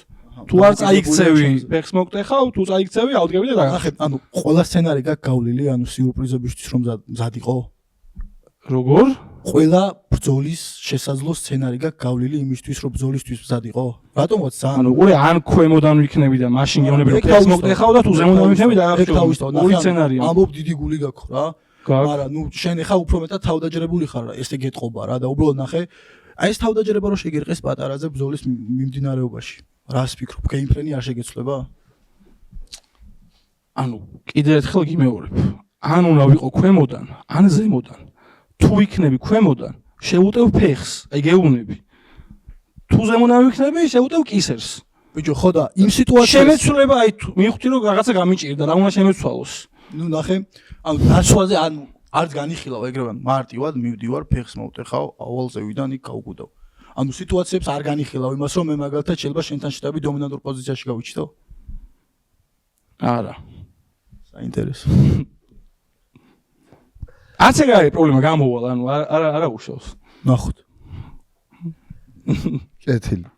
თუ არ წაიქცევი ფეხს მოგტეხავ თუ წაიქცევი ავდგები და ნახე ანუ ყველა სცენარი გაქვს გავლილი ანუ სიურპრიზებისთვის რომ მზად იყო როგორ ყველა ბრძოლის შესაძლო სცენარი გაქვს გავლილი იმისთვის, რომ ბრძოლისთვის მზად იყო? რატომაც ძალიან ანუ ყურე ან ქვემოდან ვიქნები და მაშინ გეუბნები რომ ფეხს მოგტეხავ და თუ ზემოდან ვიქნები და ორი სცენარია. ამბობ დიდი გული გაქვს რა. მაგრამ ნუ შენ ახლა უფრო მეტად თავდაჯერებული ხარ რა, ესე გეტყობა რა და უბრალოდ ნახე აი ეს თავდაჯერება რო შეგერყეს პატარაზე ბრძოლის მიმდინარეობაში. რას ფიქრობ? გეიმპლენი არ შეგეცვლება? ანუ კიდევ ერთხელ გიმეორებ. ან უნდა ვიყო ქვემოდან, ან ზემოდან. თუ ვიქნები ქვემოდან, შეუტევ ფეხს, აი გეუბნები. თუ ზემოდან ვიქნები, შეუტევ კისერს. ბიჭო, ხო და იმ სიტუაციაში შემეცვლება, აი მივხვდი რომ რაღაცა გამიჭირდა, რა უნდა შემეცვალოს. ნუ ნახე, ანუ დაცვაზე ანუ არც განიხილავ ეგრევე მარტივად მივდივარ ფეხს მოვტეხავ, ავალზე ვიდან იქ გავგუდავ. ანუ სიტუაციებს არ განიხილავ იმას რომ მე მაგალითად შეიძლება შენთან შეტევი დომინანტურ პოზიციაში გავიჩნდო? არა. საინტერესო. არც ეგ არის პრობლემა გამოვალ, ანუ არა უშავს. ნახოთ. კეთილი.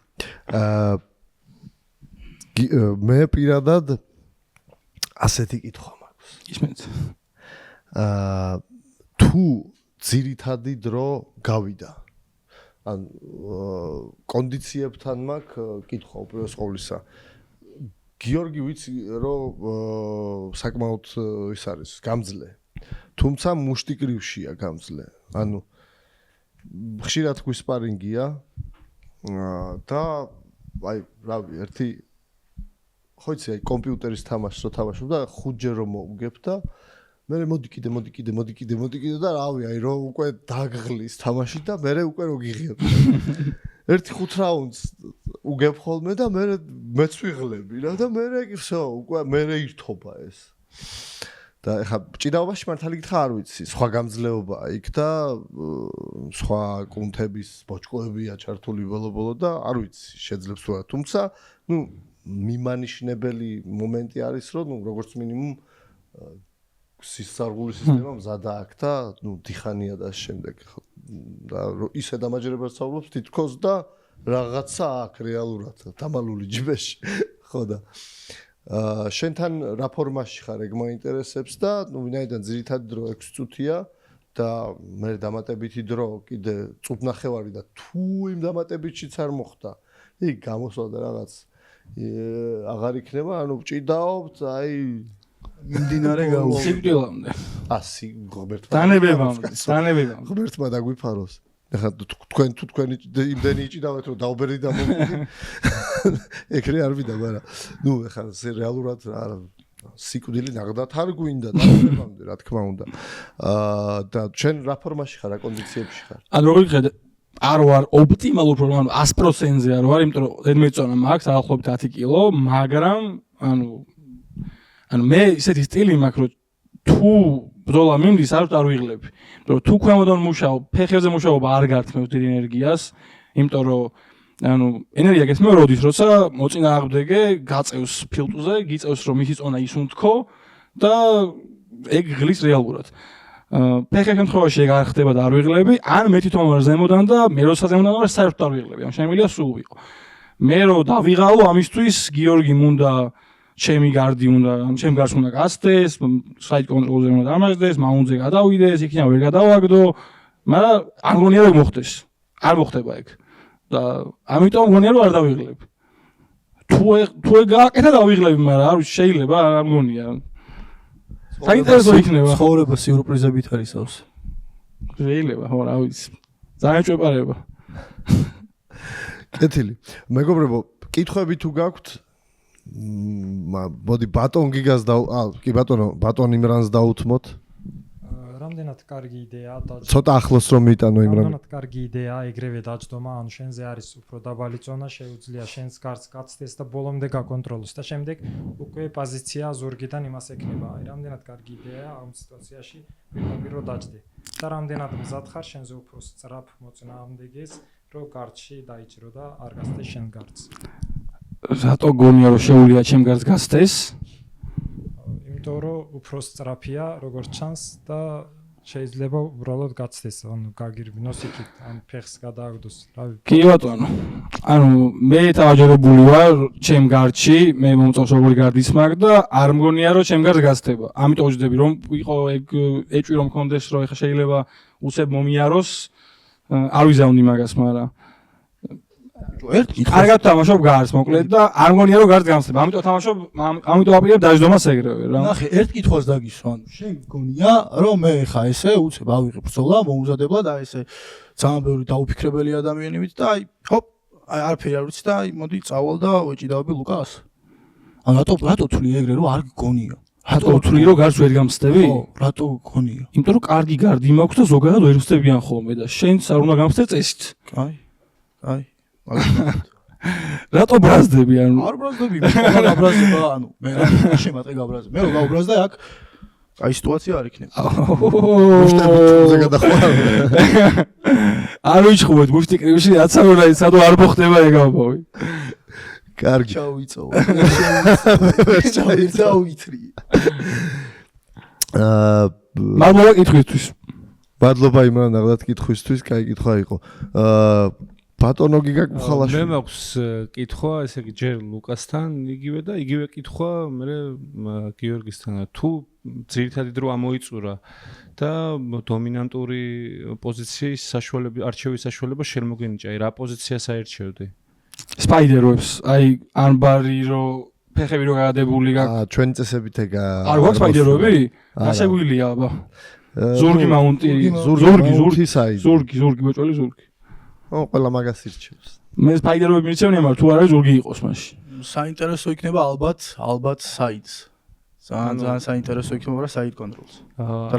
მე პირადად ასეთი კითხვა მაქვს. ისმენთ. თუ ძირითადი დრო გავიდა. ან კონდიციებთან მაქვს კითხვა უპირველეს ყოვლისა. გიორგი ვიცი რომ საკმაოდ ის არის გამძლე. თუმცა მუშტიკრივშია გამძლე. ანუ ხშირად გვისპარინგია და აი რავი ერთი ხო იცი აი კომპიუტერის თამაშს რო თამაშობ და 5-ჯერ რომ მოვგებ და მე მოდი კიდე და რავი აი რომ უკვე დაგღლის თამაში და მე უკვე რო გიღებ. ერთი 5 რაუნდს უგებ ხოლმე და მეც ვიღლები რა და მე ვსო უკვე მე ირთობა ეს. და ეხა ჭიდაობაში მართალი გითხრა არ ვიცი, სხვა გამძლეობაა იქ და სხვა კუნთების ბოჭკოებია ჩართული ბოლო და არ ვიცი, შეძლებს თუ არა. თუმცა, ნუ მიმანიშნებელი მომენტი არის, რომ ნუ როგორც მინიმუმ სისხლული სისტემა მზადა აქ და ნუ დიხანია და შემდეგ და ისე დამაჯერებას სწავლობს თითქოს და რაღაცა აქ რეალურად დამალული ჯიბეში, ხო და შენთან რა ფორმაში ხარ ეგ მოინტერესებს და ნუ ვინაიდან ძირითადი დრო 6 წუთია და მე დამატებითი დრო კიდე წუთნახევარი და თუ იმ დამატებითშიც არ მოხდა იქ გამოსვლა და რაღაც აღარ იქნება ანუ ჭიდაობთ აი მიმდინარე გაუ სიკვდილამდე 100 ღმერთმა დანებებამდე ღმერთმა დაგვიფაროს ეხლა თქვენი იმდენი იჭიდავთ რომ დაუბერი და მოვიდი ეგრე არ ვიდა მაგრამ ნუ ეხლა რეალურად რა სიკვდილი ნახდათ არ გვინდა დაუბერამდე რა თქმა უნდა და ჩვენ რა ფორმაში ხარ რა კონდიციებში ხარ ანუ როგორ ხედე არ ვარ ოპტიმალურ პროგრამ 100%-ზე არ ვარ იმიტომ რომ ზედმეტ წონა მაქვს დაახლოებით 10 კილო მაგრამ ანუ მე ისეთი სტილი მაქვს რომ თუ ბრძოლა მინდის არ ვიღლები. რომ თუ ქვემოდან მუშაობ, ფეხებზე მუშაობა არ გართმევს დიდ ენერგიას, იმიტომ რომ ანუ ენერგია გესმე როდის, როცა მოწინააღმდეგე გაწევს ფილტუზე, გიწევს რომ მისი წონა ისუნთქო და ეგ ღლის რეალურად. ფეხის შემთხვევაში ეგ არ ხდება და არ ვიღლები, ან მე თვითონ ვარ ზემოდან და მე როცა ზემოდან ვარ საერთოდ არ ვიღლები. ან შემიძლია სულ ვიყო. მე რო დავიღალო ამისთვის გიორგი მუნდა ჩემი გარდი უნდა, ჩემ გარს უნდა გასცდეს, საით კონტროლზე უნდა დამაჯდეს, მაუნდზე გადავიდეს, იქიდან ვერ გადავაგდო, მაგრამ არ მგონია რომ მოხდეს. არ მოხდება ეგ. და ამიტომ მგონია რომ არ დავიღლებ. თუ ეგ გააკეთა დავიღლები, მაგრამ არ შეიძლება, არ მგონია. საინტერესო იქნება. ცხოვრება სიურპრიზებით არის ავს. შეიძლება, ხო, რა ვიცი. ძალიან ჭეპარება. კეთილი. მეგობრებო, კითხვები თუ გაქვთ მოდი ბატონ გიგას და კი ბატონ იმრანს დაუთმოთ. რამდენად კარგი იდეაა დაჯდომა. ცოტა ახლოს რომ მიიტანო იმრან. რამდენად კარგი იდეაა ეგრევე დაჯდომა, ანუ შენზე არის უფრო დაბალი წონა, შეუძლია შენს გარს გაცდეს და ბოლომდე გაკონტროლოს და შემდეგ უკვე პოზიცია ზურგიდან იმას ეკნება. აი რამდენად კარგი იდეაა ამ სიტუაციაში პირდაპირ დაჯდე. და რამდენად მზად ხარ შენზე უფრო სწრაფ მოწინააღმდეგეს, რომ გარჩი დაიჭრო და არ გასცდეს შენ გარს. რატო გონია რომ შეუძლია ჩემ გარს გასცდეს? იმიტომ რომ უფრო სწრაფია როგორც ჩანს და შეიძლება უბრალოდ გაცდეს, ანუ გაგირბინოს იქით, ან ფეხს გადააგდოს, რავი. კი ბატონო. ანუ მე თავჯერებული ვარ ჩემ გარდში, მე მომწონს როგორი გარდის მაგ და არ მგონია რომ ჩემ გარს გასწდება. ამიტომ ვჯდები რომ იყო ეგ ეჭვი რომ მქონდეს რომ ეხა შეიძლება უცებ მომიაროს, არ ვიზავნი მაგას, მაგრამ კარგად თამაშობ გარს მოკლედ და არ მგონია რომ გარს გამსწრება. ამიტომ თამაშობ, ამიტომ აპირებ დაждომას ეგრევე რა. ნახე, ერთ კითხვას დაგისვა, ანუ შენ გონია რომ მე ხა ესე უცებ ავიღე ბრძოლა მოუმზადებლად და ესე ძალიან ბევრი დაუფიქრებელი ადამიანი ვით და აი ჰოპ არაფერი არ ვიცი და აი მოდი წავალ და ვეჭიდავები ლუკას. ანუ რატო თვლი ეგრე რომ არ გგონია? რატო თვლი რომ გარს ვერ გამსწდები? ხო, რატო გგონია? იმიტომ რომ კარგი გარდი მაქვს და ზოგადად ვერ მსწდებიან ხოლმე და შენც არ უნდა გამსწრე წესით. აი რატო ბრაზდები ანუ? არ ბრაზდები, მე გაბრაზდება, ანუ მე რა შემატყე გაბრაზდა. მე რომ გავბრაზდა აქ აი სიტუაცია არ იქნება. მუშტებზე გადახვარ. არ ვიჩხუბეთ მუშტი კრივში აცავლა ისადო არ მოხდება ეგავი. კარგი. ჩავიწოვა. ჩავიწოვი. მადლობა კითხვისთვის. მადლობა იმრან ნახდათ კითხვისთვის, კაი კითხვა იყო. ბატონო გიგაკ ხალაში. მე მაქვს კითხვა, ესე იგი ჯერ ლუკასთან იგივე და იგივე კითხვა მე გიორგისთან. თუ ძირითადი დრო ამოიწურა და დომინანტური პოზიციის საშუალება, არჩევის საშუალება შემოგენიჭა, რა პოზიციას აერჩევდი? სპაიდერვებს, აი ანბარი რო ფეხები რო გადადებული გაქვს. ჩვენი წესებით ეგა. არ გვაქვს სპაიდერვები? გასაგვილია აბა. ზურგი მაუნტი, ზურგი საიზე. ზურგი ბოჭველი ზურგი. ყველა მაგას ირჩევს. მე სპაიდერვები მიცემნია, მაგრამ თუ არა ზურგი იყოს მაშინ. საინტერესო იქნება ალბათ საიდს. ძალიან საინტერესო იქნება რა საიდ კონტროლს.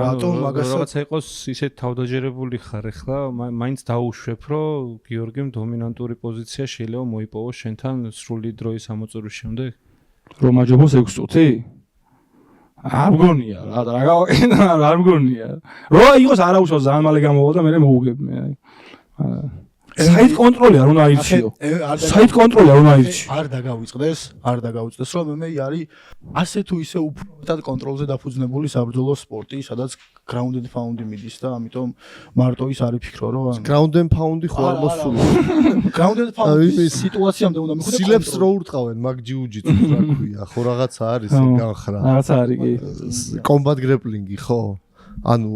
რატომ მაგასაც რაღაცა იყოს ისეთ თავდაჯერებული ხარ ახლა, მაინც დაუშვებ, რომ გიორგიმ დომინანტური პოზიცია შეიძლება მოიპოვოს შენთან სრული დროის ამოწურვის შემდეგ? რომ აჯობოს 6 წუთი? არ მგონია რა, არ მგონია. რო იყოს არაუშავს ძალიან მალე გამოვა და მე მოუგებ მე აი. საით კონტროლი არ უნდა აირჩიო. საით კონტროლი არ უნდა აირჩიო. არ დაგავიწყდეს, რომ მე არის ასე თუ ისე უფრო მეტად კონტროლზე დაფუძნებული საბრძოლო სპორტი, სადაც ground and pound მიდის და ამიტომ მარტო ის არის ფიქრო, რომ ground and pound-ი ხო არ მოსულა. ground and pound-ის სიტუაციამდე უნდა მიხვიდე. სილებს რო ურტყავენ, მაგ ჯიუჯიტსუ რა ქვია, ხო რაღაცა არის ეგ განხრა. რაღაცა არის კი. combat grappling-ი ხო? ანუ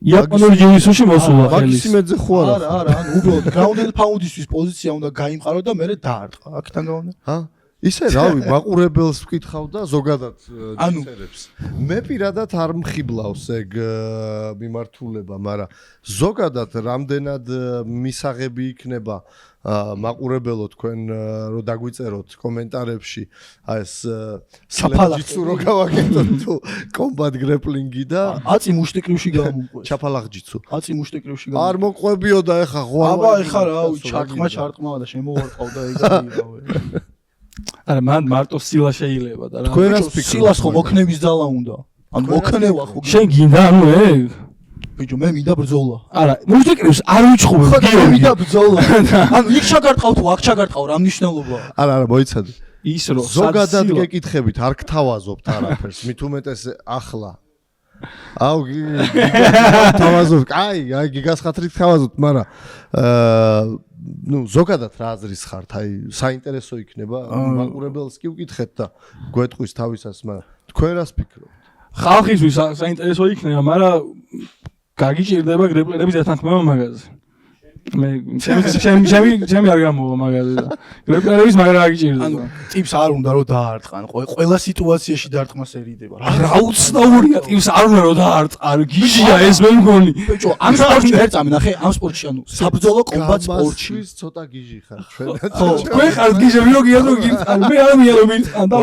იაპონური ჯიუჯიტსუში მოსულა ხელის. მაქსიმეძე ხო არა? არა, ანუ უბრალოდ ground and pound-ისთვის პოზიცია უნდა გაიმყარო და მე დაარტყა. აქედან გავამდე. ჰა? ისე რავი, მაყურებელს ვკითხავ და ზოგადად ჯიწერებს. მე პირადად არ მხიბლავს ეგ მიმართულება, მაგრამ ზოგადად რამდენად მისაღები იქნება მაყურებელო თქვენ რო დაგვიწეროთ კომენტარებში აი ეს საფალახჯიცუ რო გავაკეთოთ თუ კომბატ გრეპლინგი და აწი მუშტიკრივში გამოუყვეს. ჩაფალახჯიცუ. აწი მუშტიკრივში არ მოყვებიოდა ეხა ხო აბა ეხა რავი ჩარტყმა და შემოვარყავ და ეგეთი რავი. არა მან მარტო სილა შეიძლება და რა. თქვენას ფიქრობთ? სილას ხო მოქნების ძალა უნდა. ანუ მოქნევა ხო. შენ გინდა ანუ ეგ? ბიჭო მე მინდა ბრძოლა. არა, მუსიკებს არ ვიჩხუბებ. ხო მე მინდა ბრძოლა. ანუ იქ ჩაგარტყავ თუ აქ ჩაგარტყავ რა მნიშვნელობაა? არა, მოიცადე. ის რო ზოგადად გეკითხებით, არ გთავაზობთ არაფერს, მით უმეტეს ახლა. აუ თავაზობთ, აი გიგასხათრით თავაზობთ, მაგრამ ну ზოგადად რა აზრის ხართ, აი საინტერესო იქნება მაყურებელს კი ვკითხეთ და გვეტყვის თავისას, მაგრამ თქვენ რას ფიქრობთ? ხალხისთვის საინტერესო იქნება, მაგრამ გაგიჭირდება გრეპლერების ეთანხმება მაგაზე. მე ჩემი არ გამოვა მაგაზე და გრეპლერების მაგრამ გაგიჭირდება. ანუ ტიპს არ უნდა რომ დაარტყან, ყველა სიტუაციაში დარტყმას ერიდება. რა უცნაურია ტიპს არ უნდა რომ დაარტყან, გიჟია ეს მე მგონი. ბიჭო, ამ სპორტში ერთ წამი ნახე, ამ სპორტში ანუ საბრძოლო კომბატ სპორტში ცოტა გიჟი ხარ ჩვენ. ხო, თქვენ ხართ გიჟები რო გიადრო გირწან, მე არ მია რომ მირწან და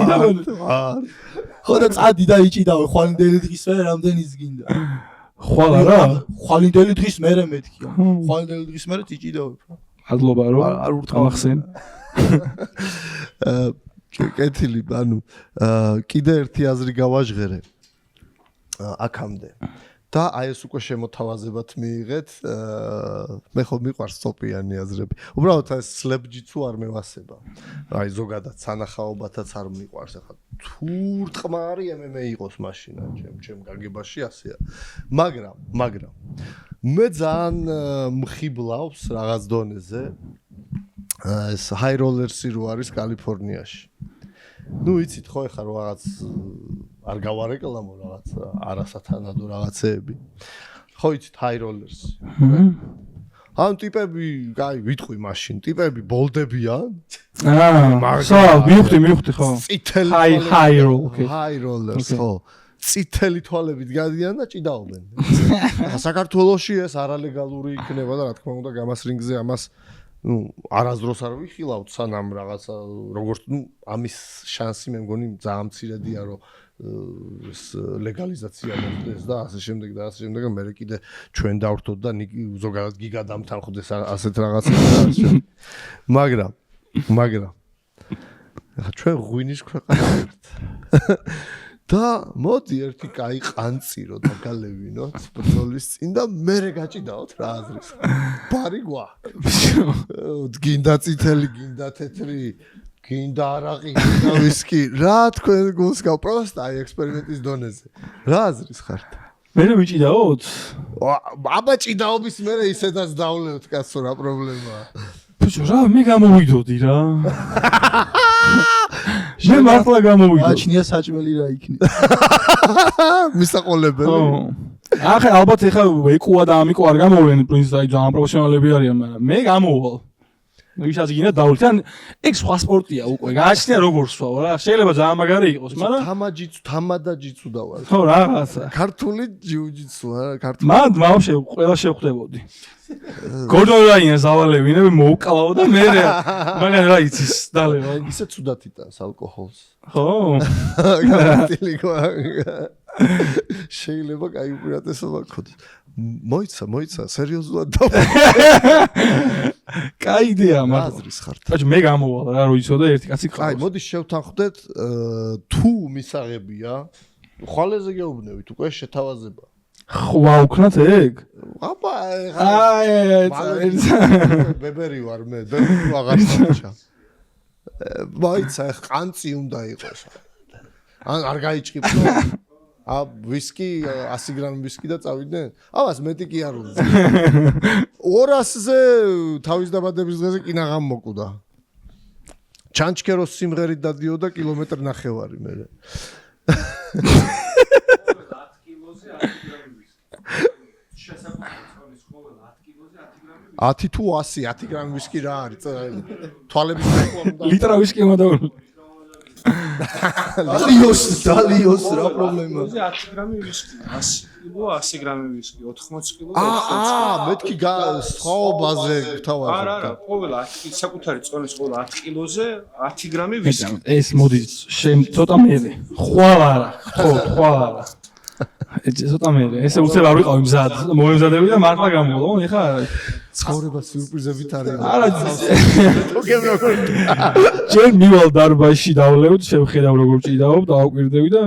ხო და წადი და იჭიდავე ხვალინდელი დღის მე რამდენის გინდა. ხვალ არა? ხვალინდელი დღის მერე მეთქია. ხვალინდელი დღის მერე იჭიდავებ. მადლობა რომ არ ურტყავახსენ. კეთილი, ანუ კიდე ერთი აზრი გავაჟღერე. აქამდე. და აი ეს უკვე შემოთავაზებად მიიღეთ. მე ხო მიყვარს სოფიანი აზრები. უბრალოდ ეს სლებჯიცუ არ მევასება. აი ზოგადად სანახაობათაც არ მიყვარს. ახლა თუ რტყმარი MMA იყოს მაშინ ჩემ გაგებაში ასეა. მაგრამ მე ძალიან მხიბლავს რაღაც დონეზე ეს high rollers-ი რო არის კალიფორნიაში. ნუ იცით ხო ეხლა რო რაღაც არ გავარეკლამო რაღაც არასათანადო რაღაცეები. ხო იცით high rollers. ან ტიპები, აი ვიტყვი მაშინ, ტიპები ბოლდებიან. მივხვდი ხო. წითელი high roll, okay. high rollers ხო. წითელი თვალებით გადიან და ჭიდაობენ. ახლა საქართველოში ეს არალეგალური იქნება და რა თქმა უნდა გამას რინგზე ამას არასდროს არ ვიხილავთ სანამ რაღაცა როგორც ამის შანსი მე მგონი ძალიან მცირედია რომ ეს ლეგალიზაცია მოხდეს და ასე შემდეგ და ასე შემდეგ მე კიდე ჩვენ დავრთოთ და ზოგადად გიგა დამთანხმდეს ასეთ რაღაცებს მაგრამ ახლა ჩვენ ღვინის ქვეყანა ვართ და მოდი ერთი კაი ყანწი რო დაგალევინოთ ბრძოლის წინ და მერე გაჭიდაოთ რა აზრის ბარი გვაქვს გინდა წითელი გინდა თეთრი გინდა არაყი გინდა ვისკი რა თქვენ გულს გავპროსტ აი ექსპერიმენტის დონეზე რა აზრის ხართ მე ვიჭიდაოთ აბა ჭიდაობის მერე ისედაც დავლევთ კაცო რა პრობლემაა ბიჭო რა მე გამოვიდოდი რა მე მართლა გამოვიდოდი აჩნია საჭმელი რა იქნება მისაყოლებელი ახლა ალბათ ეხა ეკუა და ამიკო არ გამოვლენ პრინციპი ძალიან პროფესიონალები არიან მაგრამ მე გამოვალ ვისაც გინდა დავრთან ეგ სხვა სპორტია უკვე გააჩნია როგორ სხვა რა შეიძლება ძალიან მაგარი იყოს მაგრამ თამადა ჯიცუ დავარ ხო რაღაცა ქართული ჯიუჯიცუ არა ქართული მან ვაფშე ყველა შევხვდებოდი გორდონ რაინს ავალევინები მოუკლავ და მე მაგან რა იცის დალევა ისე ცუდად იტანს ალკოჰოლს ხო გამარტილი შეიძლება კაი უპირატესობა გქონდეს მოიცა სერიოზულად კაი იდეა მაგრამ აზრის ხართ ბაჭო მე გამოვალ რა რო იცოდა ერთი კაცი ყავს აი მოდი შევთანხმდეთ თუ მისაღებია ხვალეზე გეუბნებით უკვე შეთავაზება ხვა უქნათ ეგ აბა აი ბებერი ვარ მე ბებერი აღარ მომჩა მოიცა ყანწი უნდა იყოს ან არ გაიჭყიფო ვისკი 100 გრამი ვისკი და წავიდნენ ამას მეტი კი არ უნდა 200-ზე თავის დაბადების დღეზე კინაღამ მოკვდა ჩანჩქეროს სიმღერით დადიოდა კილომეტრი ნახევარი მე 10 კილოზე 10 გრამი ვისკი შესაძლოა ყოველ 10 კილოზე 10 გრამი 10 თუ 100 10 გრამი ვისკი რა არის თვალების ლიტრა ვისკი მომდავრ დალიოს რა პრობლემაა 10 გრამი ვისკი 100 კილო 100 გრამი ვისკი 80 კილო მეთქი სხვაობაზე გთავაზობ არა ყოველ 10 საკუთარი წონის ყოველ 10 კილოზე 10 გრამი ვისკი ეს მოდი ცოტა მეზე ხვალ არა ხვალ არა ცოტა მეზე ესე უცებ არ ვიყავი მზად მოემზადები და მართლა გამოვალ ეხლა ცხოვრება სიურპრიზებით არის არა ჯერ მივალ დარბაზში დავლევთ შევხედავ როგორ ჭიდაობ დავაკვირდები და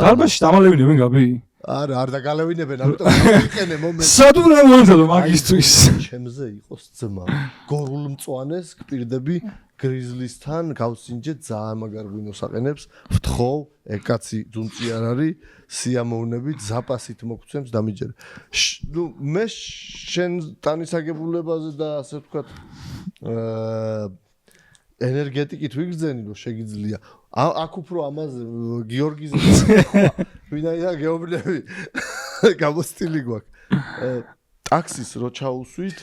დარბაზში დამალევინებენ გაბი არა არ დაგალევინებენ ამიტომ ვიყენე მომენტი სადურა მომზადო მაგისტრის ჩემზე იყოს ძმა გორულმწვანეს გპირდები გრიზლისთან გავსინჯეთ ძალიან მაგარ ღვინოს აყენებს ვთხოვ ეგ კაცი ძუნწი არ არის სიამოვნებით ზაპასით მოგცემს დამიჯერე ნუ მე შენ თანისაგებულებაზე და ასე ვთქვათ ენერგეტიკით ვიგრძენი რომ შეგიძლია აქ უფრო ამაზე გიორგიზე ვინაიდან გეუბნები გამოსტილი გვაქვს ტაქსის რო ჩაუსვით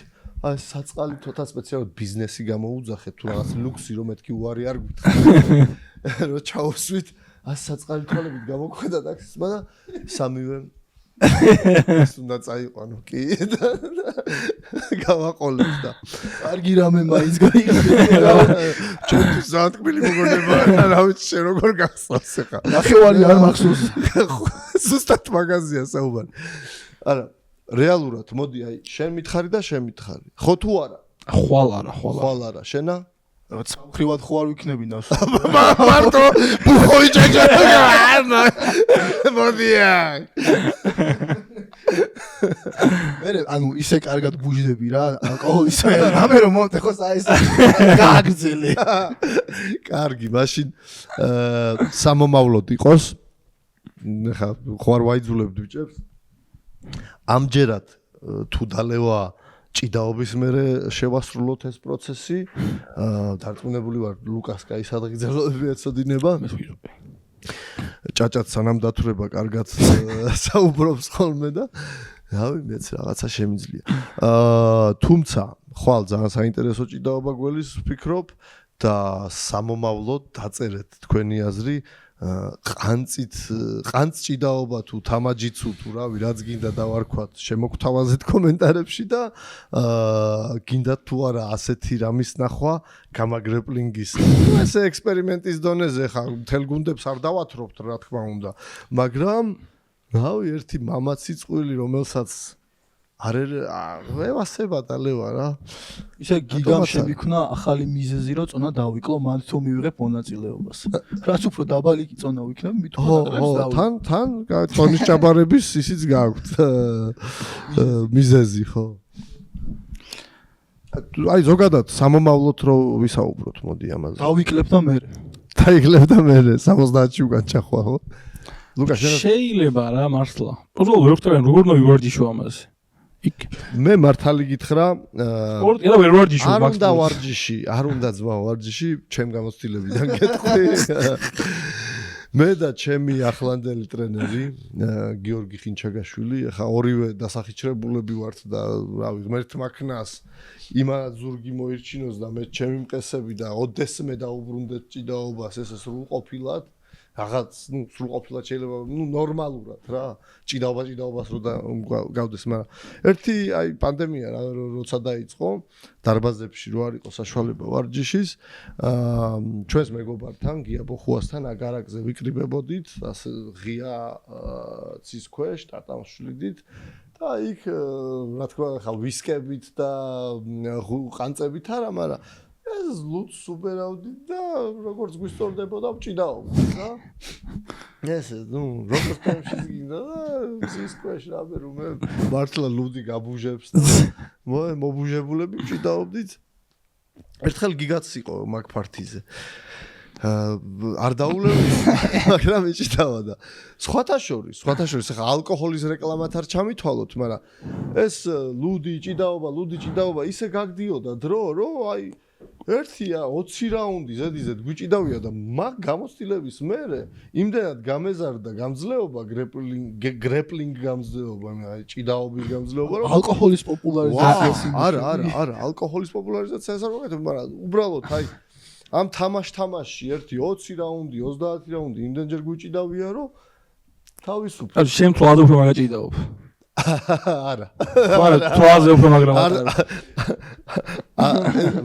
აი საწყალი თოთა სპეციალურად ბიზნესი გამოუძახეთ თუ რაღაც ლუქსი რომ მეთქი უარი არ გვითხრა რო ჩაუსვით საწყალი თვალებით გამოგვხედა ტაქსისმა და სამივე ეს უნდა წაიყვანო კი და გავაყოლეთ და კარგი რამე მაინც გაიგე ჩემთვის ზანტკბილი მოგონება რა ვიცი შენ როგორ გახსოვს ახლა ნახევარი არ მახსოვს ზუსტად მაგაზია საუბარი არა რეალურად მოდი აი შენ მითხარი და შენ მითხარი ხო თუ არა ხვალ არა შენა სამხრივად ხო არ ვიქნებინა მარტო ბუხოი ჭეჭე მოდია მე ანუ ისე კარგად ბუჟდები რა ალკოჰოლის რამე რომ მომტეხო საის გააგრძელე კარგი მაშინ სამომავლოდ იყოს ხა ხوار ვაიძულებთ ბიჭებს ამჯერად თუ დალევა ჭიდაობის მერე შევასრულოთ ეს პროცესი დარწმუნებული ვარ ლუკას კაი სადღეგრძელოები ეცოდინება ჭაჭაც სანამ დათვრება კარგად საუბრობს ხოლმე და რავი მეც რაღაცა შემიძლია თუმცა ხვალ ძალიან საინტერესო ჭიდაობა გველის ვფიქრობ და სამომავლოდ დაწერეთ თქვენი აზრი ყანწ ჭიდაობა თუ თამაჯიცუ თუ რავი რაც გინდა დავარქვათ შემოგთავაზეთ კომენტარებში და გინდათ თუ არა ასეთი რამის ნახვა გამაგრეპლინგის ესე ექსპერიმენტის დონეზე ხა მთელ გუნდებს არ დავათრობთ რა თქმა უნდა მაგრამ რავი ერთი მამაცი წყვილი რომელსაც არ ევასება და ლევა რა ისე გიგამ შემიქნა ახალი მიზეზი რომ წონა დავიკლო მან თუ მივიღებ მონაწილეობას რაც უფრო დაბალი კი წონა ვიქნებ მით უფრო თან წონის ჭაბარების ისიც გააქვთ მიზეზი ხო აი ზოგადად სამომავლოდ რო ვისაუბროთ მოდი ამაზე დავიკლებ და მე დაიკლებ და მე 70-ში უკან ჩახვა ხო ლუკას შეიძლება რა მართლა პოზოლ ვერ ხტებიან როგორ მოვივარჯიშო ამაზე მე მართალი გითხრა სპორტი რა ვერ ვარჯიშო არ უნდა ვარჯიში არ უნდა ძმა ვარჯიში ჩემ გამოცდილებიდან გეტყვი მე და ჩემი ახლანდელი ტრენერი გიორგი ხინჩაგაშვილი ახლა ორივე დასახიჩრებულები ვართ და რავი ღმერთმა ქნას იმანა ზურგი მოირჩინოს და მე ჩემი მყესები და ოდესმე დაუბრუნდეთ ჭიდაობას ესე სრულყოფილად რაღაც სრულყოფილად შეიძლება ნორმალურად რა ჭიდაობას რო გავდეს მაგრამ ერთი აი პანდემია როცა დაიწყო დარბაზებში რო არ იყო საშუალება ვარჯიშის ჩვენს მეგობართან გია ბოხუასთან აგარაკზე ვიკრიბებოდით ასე ღია ცის ქვეშ ტატამშვილით და იქ რა თქმა უნდა ვისკებით და ყანწებით არა მაგრამ ეს ლუც უბერავდი და როგორც გვისწორდებოდა ჭიდაობა რა ესე როგორც თემში გინდა და ის ქვეშ რაბე რომ მე მართლა ლუდი გაბუჟებს და მობუჟებულები ჭიდაობდით ერთხელ გიგაც იყო მაგ პარტიზე არ დაულევი მაგრამ ეჭიდავა და სხვათა შორის ახლა ალკოჰოლის რეკლამათ არ ჩამითვალოთ მაგრამ ეს ლუდი ჭიდაობა ისე გაგდიოდა დრო რომ აი ერთია 20 რაუნდი ზედიზედ გვიჭიდავია და მაგ გამოცდილების მერე იმდენად გამეზარდა გამძლეობა გრეპლინგ გამძლეობა აი ჭიდაობის გამძლეობა რომ ალკოჰოლის პოპულარიზაცია არა ალკოჰოლის პოპულარიზაციას არ ვაკეთებ მაგრამ უბრალოდ აი ამ თამაშში ერთი 20 რაუნდი 30 რაუნდი იმდენჯერ გვიჭიდავია რომ თავისუფლად ანუ შენ თვალ უფრო მაგაჭიდაობ არა თვალზე უფრო მაგრამ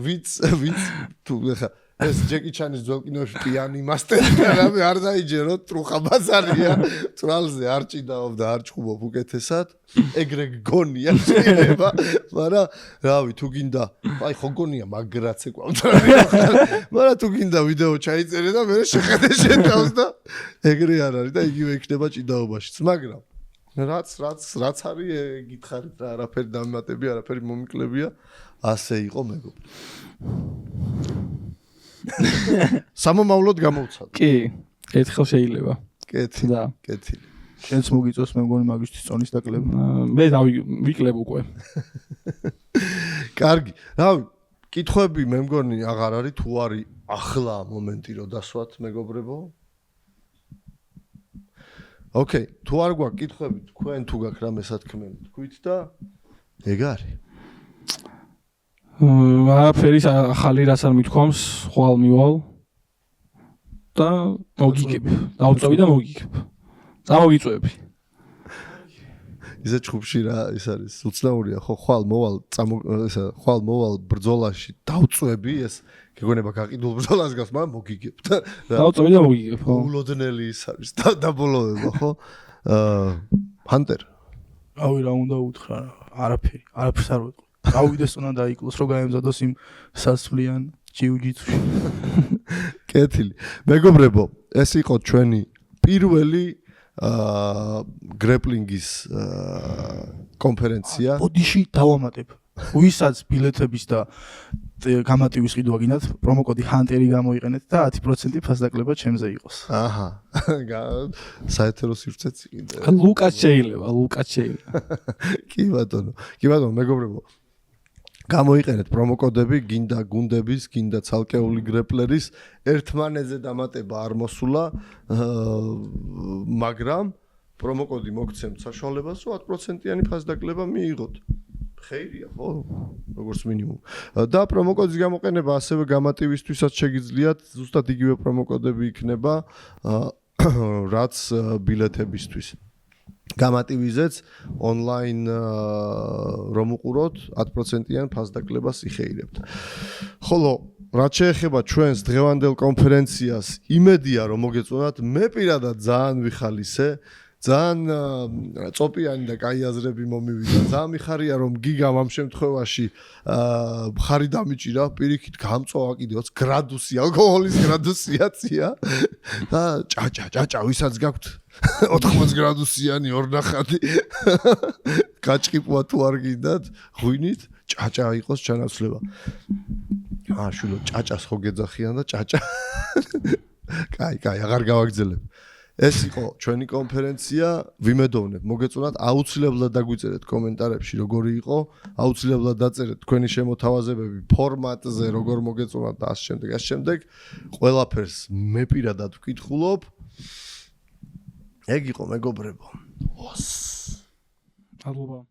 ვიც თუ ხა ეს ჯეკი ჩანის ძველ კინოში პიანი მასტერი რამე არ დაიჯერო ტრუხა ბაზარია თვალზე არ ჭიდაობ და არ ჭუბობ უკეთესად ეგრე გონია შეიძლება მაგრამ რავი თუ გინდა აი ხო გონია მაგრაც ეკვავდა მაგრამ თუ გინდა ვიდეო ჩაიწერე და მე შეხედე შეთავს და ეგრე არ არის და იგივე იქნება ჭიდაობაშიც მაგრამ რაც არის გითხარით რა არაფერი დამატები არაფერი მომიკლებია ასე იყო მეგობრო სამომავლოდ გამოვცადე კი ერთხელ შეიძლება კეთილი შენც მოგიწევს მე მგონი მაგისტრის წონის დაკლება მე ვიკლებ უკვე კარგი რავი კითხვები მე მგონი აღარ არის თუ არის ახლა მომენტი რომ დასვათ მეგობრებო ოკეი თუ არ გვაქვს კითხვები თქვენ თუ გაქვს რამე სათქმელი თქვით და ეგ არის არაფერი ახალი რაც არ მithქვამს ხვალ მივალ და მოგიგებ დავწოვი და მოგიგებ წამოვიწვევი ისე ჩხუბში რა ის არის უცნაურია ხო ხვალ მოვალ ბრძოლაში დავწვევი ეს გეგონება გაყიდულ ბრძოლას გავს მაგრამ მოგიგებ და დავწოვი და მოგიგებ ხო ულოდნელი ის არის დაბოლოება ხო ჰანტერ რავი რა უნდა უთხრა არაფერს არ ვეტყვი გავიდეს უნდა დაიკლოს რომ გაემზადოს იმ სასვლიან ჯიუჯიტსუში კეთილი მეგობრებო ეს იყო ჩვენი პირველი გრეპლინგის კონფერენცია. პოდიში დავამატებ. ვისაც ბილეთების და გამატივის ყიდვა გინდათ, პრომოკოდი ჰანტერი გამოიყენეთ და 10% ფასდაკლება ჩემზე იყოს. აჰა. საეთერო სივრცეც იყიდე. ლუკას შეიძლება. კი ბატონო, მეგობრებო. გამოიყენეთ პრომოკოდები, გინდა გუნდების, გინდა ცალკეული გრეპლერის, ერთმანეთზე დამატება არ მოსულა, მაგრამ პრომოკოდი მოგცემთ საშუალებას, რომ 10%-იანი ფასდაკლება მიიღოთ. ხეირია, ხო? როგორც მინიმუმ. და პრომოკოდის გამოყენება ასევე გამატივისთვისაც შეგიძლიათ, ზუსტად იგივე პრომოკოდები იქნება, რაც ბილეთებისთვის. გამატივიზეც ონლაინ რომ უყუროთ 10%-იან ფასდაკლებას იხეირებთ. ხოლო რაც შეეხება ჩვენს დღევანდელ კონფერენციას, იმედია რომ მოგეწონათ, მე პირადად ძალიან ვიხალისე, ძალიან წოპიანი და კაი აზრები მომივიდა. ძალიან მიხარია რომ გიგამ ამ შემთხვევაში მხარი დამიჭირა, პირიქით გამწოვა კიდე 20 გრადუსი, ალკოჰოლის გრადუსიაცია და ჭაჭა, ვისაც გაქვთ 80 გრადუსიანი ორნახატი. გაჭყიპვა თუ არ გინდათ, ღვინით ჭაჭა იყოს ჩანაცვლება. შვილო, ჭაჭას ხო გეძახიან და ჭაჭა. კაი, აღარ გავაგრძელებ. ეს იყო ჩვენი კონფერენცია, ვიმედოვნებ, მოგეწონათ, აუცილებლად დაგვიწერეთ კომენტარებში როგორი იყო, აუცილებლად დაწერეთ თქვენი შემოთავაზებები ფორმატზე, როგორ მოგეწონათ და ასე შემდეგ. ყველაფერს მე პირადად ვკითხულობ. ეგ იყო მეგობრებო. მადლობა.